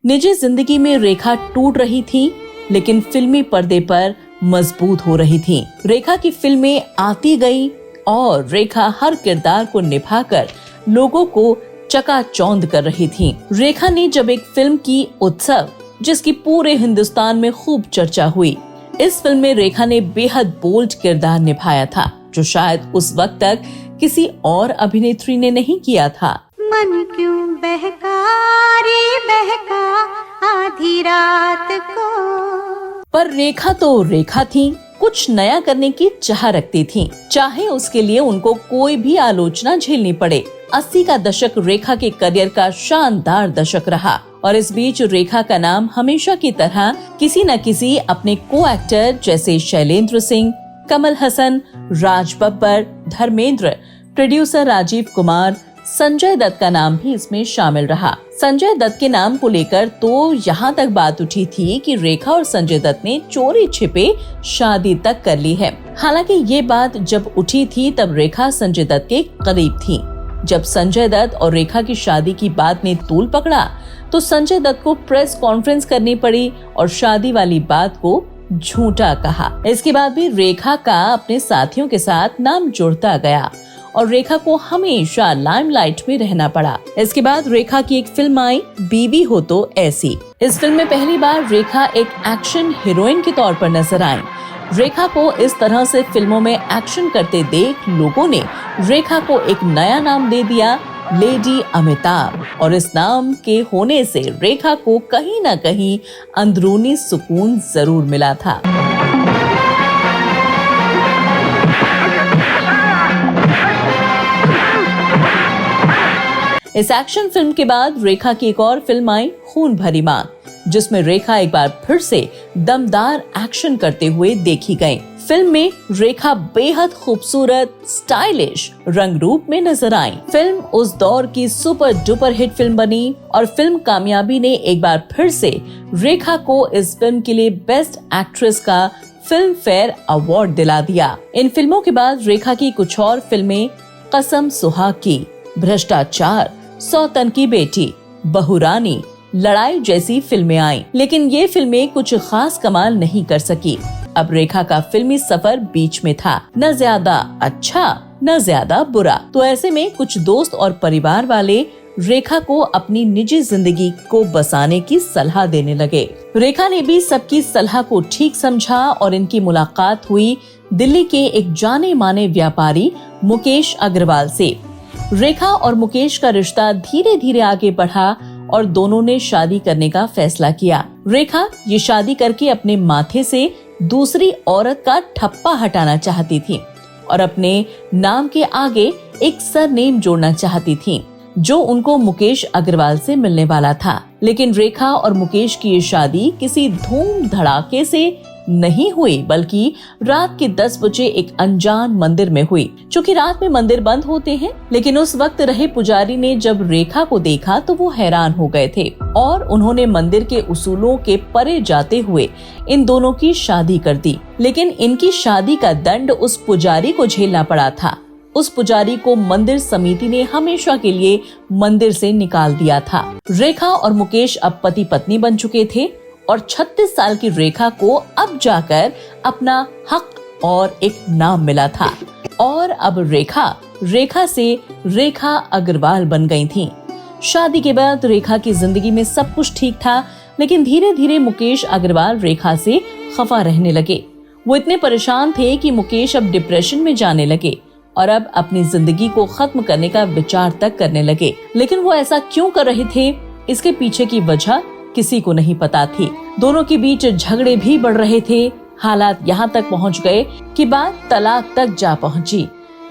निजी जिंदगी में रेखा टूट रही थी, लेकिन फिल्मी पर्दे पर मजबूत हो रही थी। रेखा की फिल्में आती गई और रेखा हर किरदार को निभाकर लोगों को चकाचौंध कर रही थी। रेखा ने जब एक फिल्म की उत्सव, जिसकी पूरे हिंदुस्तान में खूब चर्चा हुई, इस फिल्म में रेखा ने बेहद बोल्ड किरदार निभाया था, जो शायद उस वक्त तक किसी और अभिनेत्री ने नहीं किया था।
मन क्यों बहका रे बहका आधी रात को।
पर रेखा तो रेखा थी। कुछ नया करने की चाह रखती थीं, चाहे उसके लिए उनको कोई भी आलोचना झेलनी पड़े। 80 का दशक रेखा के करियर का शानदार दशक रहा और इस बीच रेखा का नाम हमेशा की तरह किसी न किसी अपने को एक्टर जैसे शैलेंद्र सिंह, कमल हसन, राज बब्बर, धर्मेंद्र, प्रोड्यूसर राजीव कुमार, संजय दत्त का नाम भी इसमें शामिल रहा। संजय दत्त के नाम को लेकर तो यहाँ तक बात उठी थी कि रेखा और संजय दत्त ने चोरी छिपे शादी तक कर ली है। हालांकि ये बात जब उठी थी तब रेखा संजय दत्त के करीब थी। जब संजय दत्त और रेखा की शादी की बात ने तूल पकड़ा तो संजय दत्त को प्रेस कॉन्फ्रेंस करनी पड़ी और शादी वाली बात को झूठा कहा। इसके बाद भी रेखा का अपने साथियों के साथ नाम जुड़ता गया और रेखा को हमेशा लाइमलाइट में रहना पड़ा। इसके बाद रेखा की एक फिल्म आई, बीवी हो तो ऐसी। इस फिल्म में पहली बार रेखा एक एक्शन हीरोइन के तौर पर नजर आई। रेखा को इस तरह से फिल्मों में एक्शन करते देख लोगों ने रेखा को एक नया नाम दे दिया, लेडी अमिताभ। और इस नाम के होने से रेखा को कहीं न कहीं अंदरूनी सुकून जरूर मिला था। इस एक्शन फिल्म के बाद रेखा की एक और फिल्म आई, खून भरी मांग, जिसमें रेखा एक बार फिर से दमदार एक्शन करते हुए देखी गयी। फिल्म में रेखा बेहद खूबसूरत, स्टाइलिश रंग रूप में नजर आई। फिल्म उस दौर की सुपर डुपर हिट फिल्म बनी और फिल्म कामयाबी ने एक बार फिर से रेखा को इस फिल्म के लिए बेस्ट एक्ट्रेस का फिल्म फेयर अवार्ड दिला दिया। इन फिल्मों के बाद रेखा की कुछ और फिल्में कसम सुहाग की, भ्रष्टाचार, सौतन की बेटी, बहुरानी, लड़ाई जैसी फिल्में आईं, लेकिन ये फिल्में कुछ खास कमाल नहीं कर सकी। अब रेखा का फिल्मी सफर बीच में था, न ज्यादा अच्छा न ज्यादा बुरा। तो ऐसे में कुछ दोस्त और परिवार वाले रेखा को अपनी निजी जिंदगी को बसाने की सलाह देने लगे। रेखा ने भी सबकी सलाह को ठीक समझा और इनकी मुलाकात हुई दिल्ली के एक जाने माने व्यापारी मुकेश अग्रवाल से। रेखा और मुकेश का रिश्ता धीरे धीरे आगे बढ़ा और दोनों ने शादी करने का फैसला किया। रेखा ये शादी करके अपने माथे से दूसरी औरत का ठप्पा हटाना चाहती थी और अपने नाम के आगे एक सरनेम जोड़ना चाहती थी जो उनको मुकेश अग्रवाल से मिलने वाला था। लेकिन रेखा और मुकेश की ये शादी किसी धूम धड़ाके से नहीं हुई, बल्कि रात के 10 बजे एक अनजान मंदिर में हुई। चूँकि रात में मंदिर बंद होते हैं, लेकिन उस वक्त रहे पुजारी ने जब रेखा को देखा तो वो हैरान हो गए थे और उन्होंने मंदिर के उसूलों के परे जाते हुए इन दोनों की शादी कर दी। लेकिन इनकी शादी का दंड उस पुजारी को झेलना पड़ा था। उस पुजारी को मंदिर समिति ने हमेशा के लिए मंदिर से निकाल दिया था। रेखा और मुकेश अब पति पत्नी बन चुके थे और 36 साल की रेखा को अब जाकर अपना हक और एक नाम मिला था और अब रेखा से रेखा अग्रवाल बन गई थी। शादी के बाद रेखा की जिंदगी में सब कुछ ठीक था, लेकिन धीरे धीरे मुकेश अग्रवाल रेखा से खफा रहने लगे। वो इतने परेशान थे कि मुकेश अब डिप्रेशन में जाने लगे और अब अपनी जिंदगी को खत्म करने का विचार तक करने लगे। लेकिन वो ऐसा क्यों कर रहे थे, इसके पीछे की वजह किसी को नहीं पता थी। दोनों के बीच झगड़े भी बढ़ रहे थे। हालात यहाँ तक पहुँच गए कि बात तलाक तक जा पहुँची।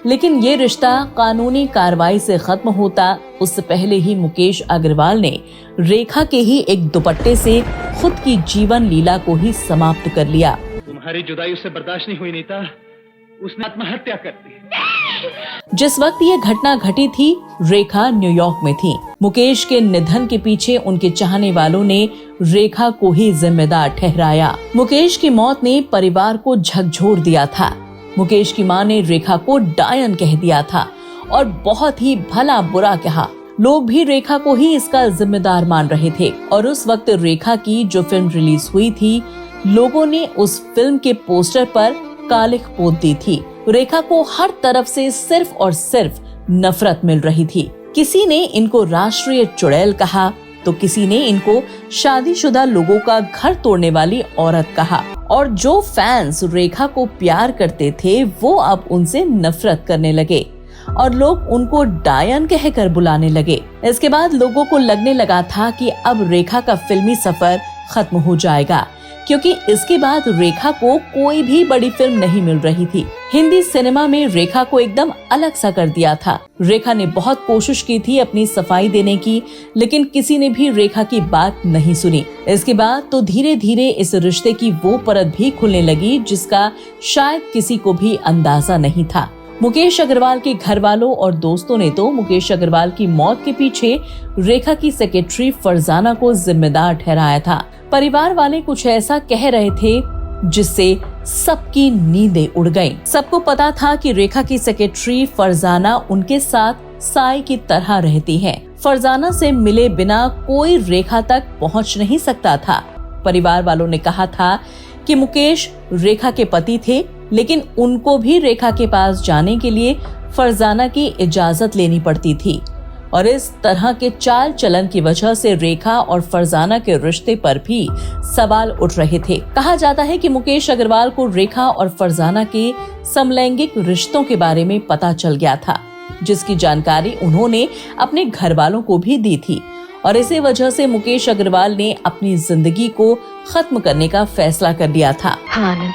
लेकिन ये रिश्ता कानूनी कार्रवाई से खत्म होता उससे पहले ही मुकेश अग्रवाल ने रेखा के ही एक दुपट्टे से खुद की जीवन लीला को ही समाप्त कर लिया।
तुम्हारी जुदाई उससे बर्दाश्त नहीं हुई नीता, उसने आत्महत्या कर दी।
जिस वक्त ये घटना घटी थी, रेखा न्यूयॉर्क में थी। मुकेश के निधन के पीछे उनके चाहने वालों ने रेखा को ही जिम्मेदार ठहराया। मुकेश की मौत ने परिवार को झकझोर दिया था। मुकेश की मां ने रेखा को डायन कह दिया था और बहुत ही भला बुरा कहा। लोग भी रेखा को ही इसका जिम्मेदार मान रहे थे और उस वक्त रेखा की जो फिल्म रिलीज हुई थी, लोगों ने उस फिल्म के पोस्टर पर कालिख पोत दी थी। रेखा को हर तरफ से सिर्फ और सिर्फ नफरत मिल रही थी। किसी ने इनको राष्ट्रीय चुड़ैल कहा तो किसी ने इनको शादीशुदा लोगों का घर तोड़ने वाली औरत कहा और जो फैंस रेखा को प्यार करते थे वो अब उनसे नफरत करने लगे और लोग उनको डायन कहकर बुलाने लगे। इसके बाद लोगों को लगने लगा था कि अब रेखा का फिल्मी सफर खत्म हो जाएगा, क्योंकि इसके बाद रेखा को कोई भी बड़ी फिल्म नहीं मिल रही थी। हिंदी सिनेमा में रेखा को एकदम अलग सा कर दिया था। रेखा ने बहुत कोशिश की थी अपनी सफाई देने की, लेकिन किसी ने भी रेखा की बात नहीं सुनी। इसके बाद तो धीरे धीरे इस रिश्ते की वो परत भी खुलने लगी जिसका शायद किसी को भी अंदाजा नहीं था। मुकेश अग्रवाल के घर वालों और दोस्तों ने तो मुकेश अग्रवाल की मौत के पीछे रेखा की सेक्रेटरी फरजाना को जिम्मेदार ठहराया था। परिवार वाले कुछ ऐसा कह रहे थे जिससे सबकी नींदें उड़ गईं। सबको पता था कि रेखा की सेक्रेटरी फरजाना उनके साथ साई की तरह रहती है। फरजाना से मिले बिना कोई रेखा तक पहुंच नहीं सकता था। परिवार वालों ने कहा था कि मुकेश रेखा के पति थे, लेकिन उनको भी रेखा के पास जाने के लिए फरजाना की इजाजत लेनी पड़ती थी और इस तरह के चाल चलन की वजह से रेखा और फरजाना के रिश्ते पर भी सवाल उठ रहे थे। कहा जाता है कि मुकेश अग्रवाल को रेखा और फरजाना के समलैंगिक रिश्तों के बारे में पता चल गया था, जिसकी जानकारी उन्होंने अपने घर वालों को भी दी थी और इसी वजह से मुकेश अग्रवाल ने अपनी जिंदगी को खत्म करने का फैसला कर लिया था।
हाँ आनंद,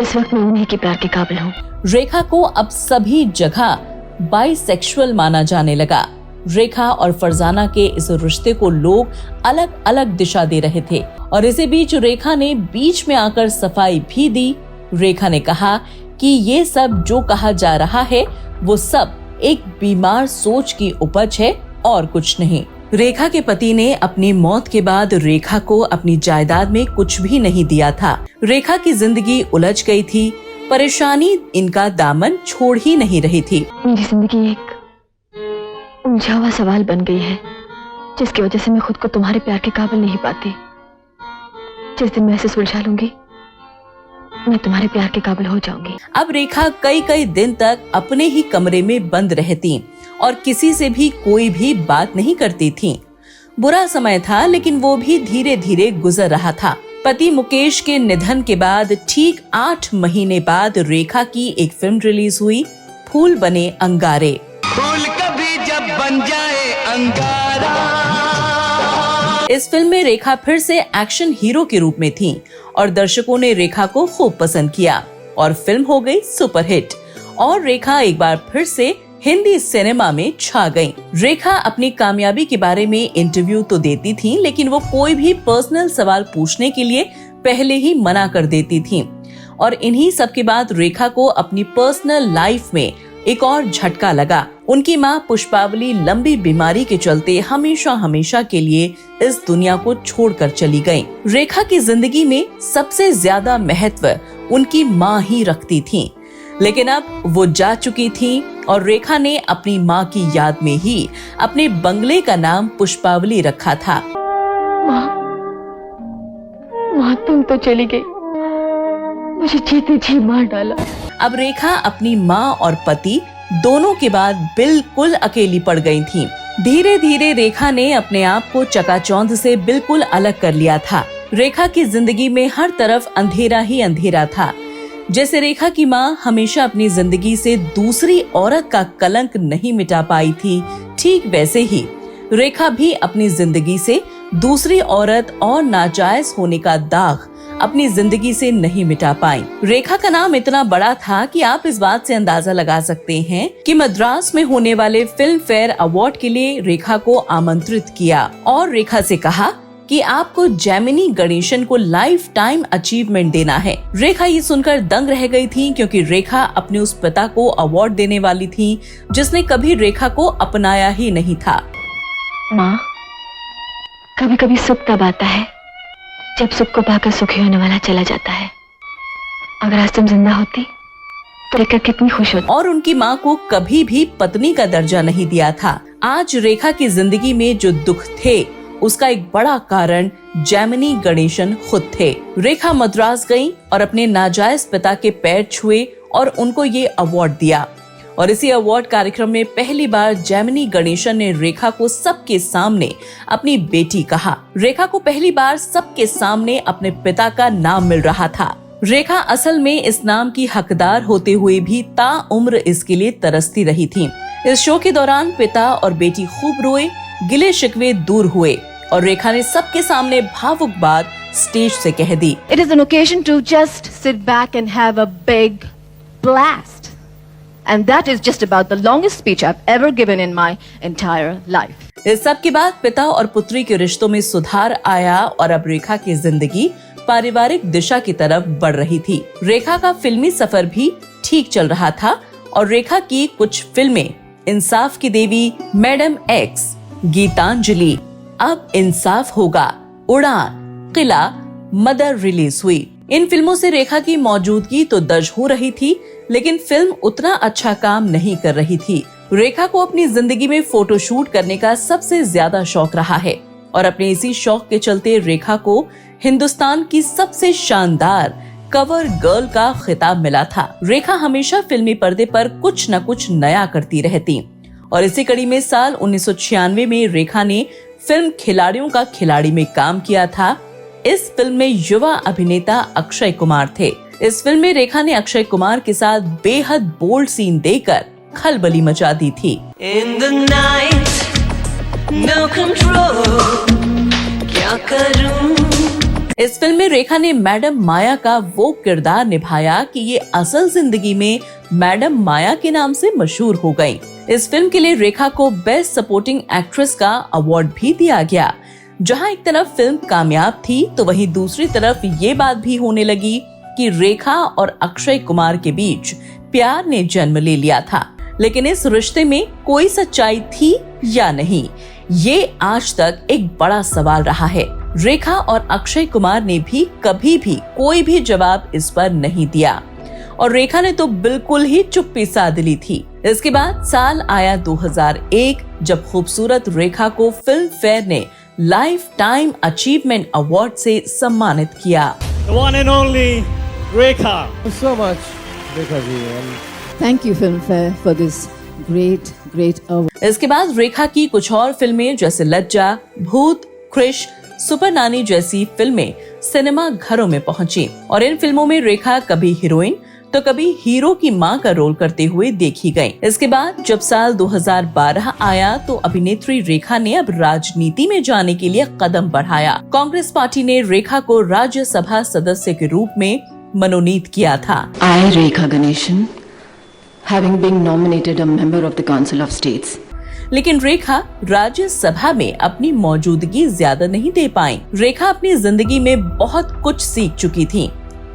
इस वक्त मैं उन्हीं के प्यार के काबिल हूँ।
रेखा को अब सभी जगह बाइसेक्सुअल माना जाने लगा। रेखा और फरजाना के इस रिश्ते को लोग अलग अलग दिशा दे रहे थे और इसी बीच रेखा ने बीच में आकर सफाई भी दी। रेखा ने कहा कि ये सब जो कहा जा रहा है वो सब एक बीमार सोच की उपज है और कुछ नहीं। रेखा के पति ने अपनी मौत के बाद रेखा को अपनी जायदाद में कुछ भी नहीं दिया था। रेखा की जिंदगी उलझ गई थी। परेशानी इनका दामन छोड़ ही नहीं रही थी।
मेरी जिंदगी एक उलझा हुआ सवाल बन गई है, जिसकी वजह से मैं खुद को तुम्हारे प्यार के काबिल नहीं पाती। जिस दिन मैं इसे सुलझा लूंगी, मैं तुम्हारे प्यार के काबिल हो जाऊंगी।
अब रेखा कई कई दिन तक अपने ही कमरे में बंद रहती और किसी से भी कोई भी बात नहीं करती थी। बुरा समय था, लेकिन वो भी धीरे धीरे गुजर रहा था। पति मुकेश के निधन के बाद ठीक 8 महीने बाद रेखा की एक फिल्म रिलीज हुई, फूल बने अंगारे।
फूल कभी जब बन जाए अंगारा।
इस फिल्म में रेखा फिर से एक्शन हीरो के रूप में थी और दर्शकों ने रेखा को खूब पसंद किया और फिल्म हो गई सुपरहिट और रेखा एक बार फिर से हिंदी सिनेमा में छा गईं। रेखा अपनी कामयाबी के बारे में इंटरव्यू तो देती थी, लेकिन वो कोई भी पर्सनल सवाल पूछने के लिए पहले ही मना कर देती थी और इन्हीं सब के बाद रेखा को अपनी पर्सनल लाइफ में एक और झटका लगा। उनकी मां पुष्पावली लंबी बीमारी के चलते हमेशा हमेशा के लिए इस दुनिया को छोड़कर चली गईं। रेखा की जिंदगी में सबसे ज्यादा महत्व उनकी मां ही रखती थी, लेकिन अब वो जा चुकी थी और रेखा ने अपनी मां की याद में ही अपने बंगले का नाम पुष्पावली रखा था।
मां तुम तो चली गई, मुझे जीते जी मार डाला।
अब रेखा अपनी मां और पति दोनों के बाद बिल्कुल अकेली पड़ गई थी। धीरे धीरे रेखा ने अपने आप को चकाचौंध से बिल्कुल अलग कर लिया था। रेखा की जिंदगी में हर तरफ अंधेरा ही अंधेरा था। जैसे रेखा की मां हमेशा अपनी जिंदगी से दूसरी औरत का कलंक नहीं मिटा पाई थी, ठीक वैसे ही रेखा भी अपनी जिंदगी से दूसरी औरत और नाजायज होने का दाग अपनी जिंदगी से नहीं मिटा पाई। रेखा का नाम इतना बड़ा था कि आप इस बात से अंदाजा लगा सकते हैं कि मद्रास में होने वाले फिल्म फेयर अवार्ड के लिए रेखा को आमंत्रित किया और रेखा से कहा कि आपको जेमिनी गणेशन को लाइफ टाइम अचीवमेंट देना है। रेखा ये सुनकर दंग रह गई थी, क्योंकि रेखा अपने उस पिता को अवार्ड देने वाली थी जिसने कभी रेखा को अपनाया ही नहीं था।
माँ, कभी कभी सुख तब आता है जब सुख को पाकर सुखी होने वाला चला जाता है। अगर आज तुम जिंदा होती तो रेखा कितनी खुश होती।
और उनकी माँ को कभी भी पत्नी का दर्जा नहीं दिया था। आज रेखा की जिंदगी में जो दुख थे उसका एक बड़ा कारण जेमिनी गणेशन खुद थे। रेखा मद्रास गई और अपने नाजायज पिता के पैर छुए और उनको ये अवार्ड दिया और इसी अवार्ड कार्यक्रम में पहली बार जेमिनी गणेशन ने रेखा को सबके सामने अपनी बेटी कहा। रेखा को पहली बार सबके सामने अपने पिता का नाम मिल रहा था। रेखा असल में इस नाम की हकदार होते हुए भी ताउम्र इसके लिए तरसती रही थी। इस शो के दौरान पिता और बेटी खूब रोए, गिले शिकवे दूर हुए। और रेखा ने सबके सामने भावुक बात स्टेज से कह दी।
It is an occasion to just sit back and have a big blast. And that is just about the longest speech I've ever given in my entire life.
इस सब के बाद पिता और पुत्री के रिश्तों में सुधार आया और अब रेखा की जिंदगी पारिवारिक दिशा की तरफ बढ़ रही थी। रेखा का फिल्मी सफर भी ठीक चल रहा था और रेखा की कुछ फिल्में इंसाफ की देवी, मैडम एक्स, गीतांजलि, अब इंसाफ होगा, उड़ान, किला, मदर रिलीज हुई। इन फिल्मों से रेखा की मौजूदगी तो दर्ज हो रही थी, लेकिन फिल्म उतना अच्छा काम नहीं कर रही थी। रेखा को अपनी जिंदगी में फोटोशूट करने का सबसे ज्यादा शौक रहा है और अपने इसी शौक के चलते रेखा को हिंदुस्तान की सबसे शानदार कवर गर्ल का खिताब मिला था। रेखा हमेशा फिल्मी पर्दे पर कुछ न कुछ नया करती रहती और इसी कड़ी में साल 1996 में रेखा ने फिल्म खिलाड़ियों का खिलाड़ी में काम किया था। इस फिल्म में युवा अभिनेता अक्षय कुमार थे। इस फिल्म में रेखा ने अक्षय कुमार के साथ बेहद बोल्ड सीन देकर खलबली मचा दी थी।
In the night, no control, क्या करूं?
इस फिल्म में रेखा ने मैडम माया का वो किरदार निभाया कि ये असल जिंदगी में मैडम माया के नाम से मशहूर हो गयी। इस फिल्म के लिए रेखा को बेस्ट सपोर्टिंग एक्ट्रेस का अवार्ड भी दिया गया। जहां एक तरफ फिल्म कामयाब थी तो वहीं दूसरी तरफ ये बात भी होने लगी कि रेखा और अक्षय कुमार के बीच प्यार ने जन्म ले लिया था। लेकिन इस रिश्ते में कोई सच्चाई थी या नहीं, ये आज तक एक बड़ा सवाल रहा है। रेखा और अक्षय कुमार ने भी कभी भी कोई भी जवाब इस पर नहीं दिया और रेखा ने तो बिल्कुल ही चुप्पी साध ली थी। इसके बाद साल आया 2001 जब खूबसूरत रेखा को फिल्म फेयर ने लाइफ टाइम अचीवमेंट अवार्ड से सम्मानित किया।
The one and only Rekha. So much, Rekha ji.
Thank you Filmfare for this great award.
इसके बाद रेखा की कुछ और फिल्में जैसे लज्जा, भूत, क्रिश, सुपर नानी जैसी फिल्में सिनेमा घरों में पहुंची और इन फिल्मों में रेखा कभी हीरोइन तो कभी हीरो की मां का रोल करते हुए देखी गयी। इसके बाद जब साल 2012 आया तो अभिनेत्री रेखा ने अब राजनीति में जाने के लिए कदम बढ़ाया। कांग्रेस पार्टी ने रेखा को राज्यसभा सदस्य के रूप में मनोनीत किया था।
I, Rekha Ganeshan, having been nominated a member of the Council of States.
लेकिन रेखा राज्यसभा में अपनी मौजूदगी ज्यादा नहीं दे पाई। रेखा अपनी जिंदगी में बहुत कुछ सीख चुकी थी।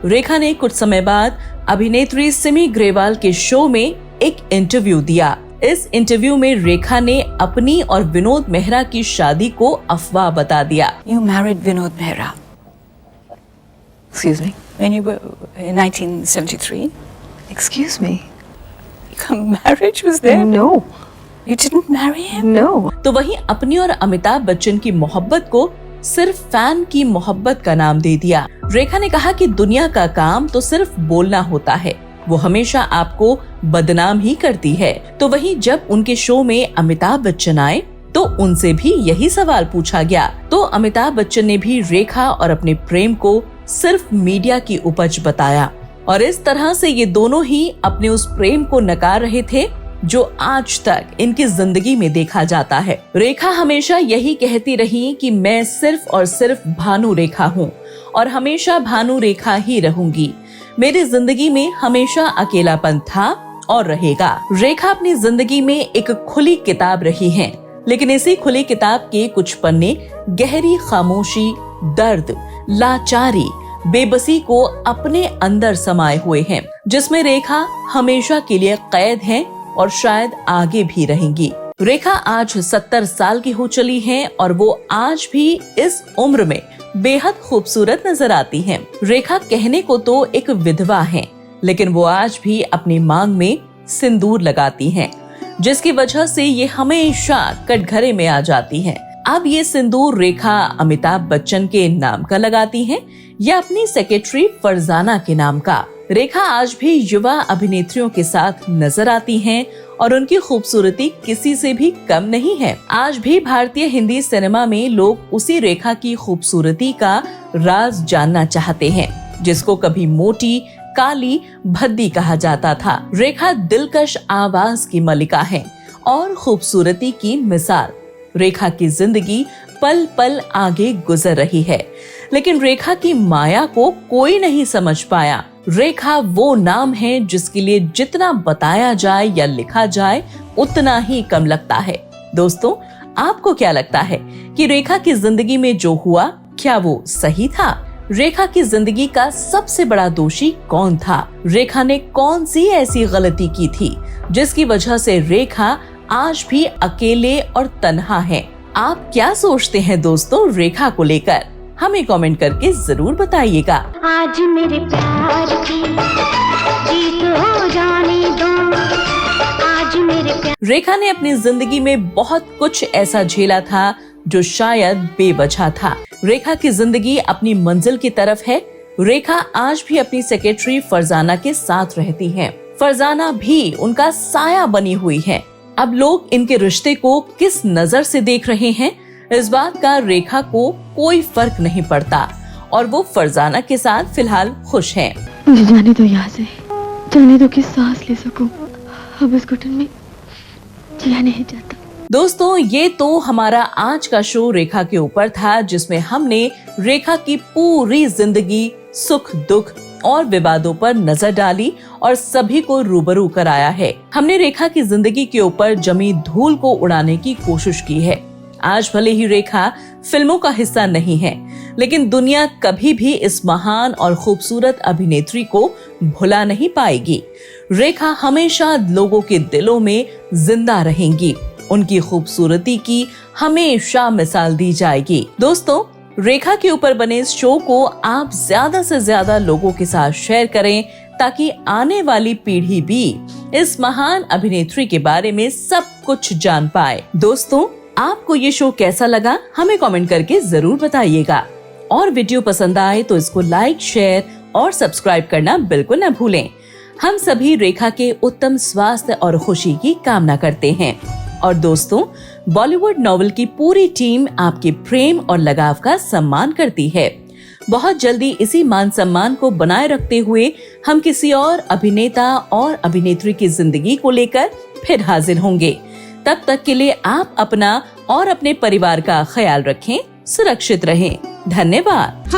रेखा ने कुछ समय बाद अभिनेत्री सिमी ग्रेवाल के शो में एक इंटरव्यू दिया। इस इंटरव्यू में रेखा ने अपनी और विनोद मेहरा की शादी को अफवाह बता दिया।
You married Vinod Mehra. Excuse me. When you were in 1973.
Excuse me.
Marriage was there?
No.
You didn't marry him?
No.
तो वहीं अपनी और अमिताभ बच्चन की मोहब्बत को सिर्फ फैन की मोहब्बत का नाम दे दिया। रेखा ने कहा कि दुनिया का काम तो सिर्फ बोलना होता है, वो हमेशा आपको बदनाम ही करती है। तो वहीं जब उनके शो में अमिताभ बच्चन आए तो उनसे भी यही सवाल पूछा गया। तो अमिताभ बच्चन ने भी रेखा और अपने प्रेम को सिर्फ मीडिया की उपज बताया और इस तरह से ये दोनों ही अपने उस प्रेम को नकार रहे थे जो आज तक इनकी जिंदगी में देखा जाता है। रेखा हमेशा यही कहती रही कि मैं सिर्फ और सिर्फ भानु रेखा हूँ और हमेशा भानु रेखा ही रहूंगी। मेरी जिंदगी में हमेशा अकेलापन था और रहेगा। रेखा अपनी जिंदगी में एक खुली किताब रही हैं, लेकिन इसी खुली किताब के कुछ पन्ने गहरी खामोशी, दर्द, लाचारी, बेबसी को अपने अंदर समाये हुए हैं, जिसमें रेखा हमेशा के लिए कैद है और शायद आगे भी रहेंगी। रेखा आज 70 साल की हो चली हैं और वो आज भी इस उम्र में बेहद खूबसूरत नजर आती हैं। रेखा कहने को तो एक विधवा हैं, लेकिन वो आज भी अपनी मांग में सिंदूर लगाती हैं, जिसकी वजह से ये हमेशा कटघरे में आ जाती हैं। अब ये सिंदूर रेखा अमिताभ बच्चन के नाम का लगाती हैं या अपनी सेक्रेटरी फरजाना के नाम का। रेखा आज भी युवा अभिनेत्रियों के साथ नजर आती हैं और उनकी खूबसूरती किसी से भी कम नहीं है। आज भी भारतीय हिंदी सिनेमा में लोग उसी रेखा की खूबसूरती का राज जानना चाहते हैं, जिसको कभी मोटी, काली, भद्दी कहा जाता था। रेखा दिलकश आवाज की मलिका है और खूबसूरती की मिसाल। रेखा की जिंदगी पल पल आगे गुजर रही है, लेकिन रेखा की माया को कोई नहीं समझ पाया। रेखा वो नाम है जिसके लिए जितना बताया जाए या लिखा जाए उतना ही कम लगता है। दोस्तों, आपको क्या लगता है कि रेखा की जिंदगी में जो हुआ क्या वो सही था? रेखा की जिंदगी का सबसे बड़ा दोषी कौन था? रेखा ने कौन सी ऐसी गलती की थी जिसकी वजह से रेखा आज भी अकेले और तन्हा है? आप क्या सोचते हैं दोस्तों रेखा को लेकर? हमें कमेंट करके जरूर बताइएगा।
आज मेरे प्यार की जीत हो जाने दो, आज मेरे प्यार।
रेखा ने अपनी जिंदगी में बहुत कुछ ऐसा झेला था जो शायद बेवजह था। रेखा की जिंदगी अपनी मंजिल की तरफ है। रेखा आज भी अपनी सेक्रेटरी फरजाना के साथ रहती हैं। फरजाना भी उनका साया बनी हुई है। अब लोग इनके रिश्ते को किस नजर से देख रहे हैं, इस बात का रेखा को कोई फर्क नहीं पड़ता और वो फरजाना के साथ फिलहाल खुश हैं।
मुझे जाने दो यहाँ से, जाने दो कि सांस ले सकूं। अब इस घुटन में जिया नहीं जाता।
दोस्तों, ये तो हमारा आज का शो रेखा के ऊपर था, जिसमें हमने रेखा की पूरी जिंदगी, सुख दुख और विवादों पर नजर डाली और सभी को रूबरू कराया है। हमने रेखा की जिंदगी के ऊपर जमी धूल को उड़ाने की कोशिश की है। आज भले ही रेखा फिल्मों का हिस्सा नहीं है, लेकिन दुनिया कभी भी इस महान और खूबसूरत अभिनेत्री को भुला नहीं पाएगी। रेखा हमेशा लोगों के दिलों में जिंदा रहेंगी। उनकी खूबसूरती की हमेशा मिसाल दी जाएगी। दोस्तों, रेखा के ऊपर बने इस शो को आप ज्यादा से ज्यादा लोगों के साथ शेयर करें, ताकि आने वाली पीढ़ी भी इस महान अभिनेत्री के बारे में सब कुछ जान पाए। दोस्तों, आपको ये शो कैसा लगा हमें कमेंट करके जरूर बताइएगा, और वीडियो पसंद आए तो इसको लाइक, शेयर और सब्सक्राइब करना बिल्कुल न भूलें। हम सभी रेखा के उत्तम स्वास्थ्य और खुशी की कामना करते हैं। और दोस्तों, बॉलीवुड नॉवेल की पूरी टीम आपके प्रेम और लगाव का सम्मान करती है। बहुत जल्दी इसी मान सम्मान को बनाए रखते हुए हम किसी और अभिनेता और अभिनेत्री की जिंदगी को लेकर फिर हाजिर होंगे। तब तक के लिए आप अपना और अपने परिवार का ख्याल रखें, सुरक्षित रहें। धन्यवाद।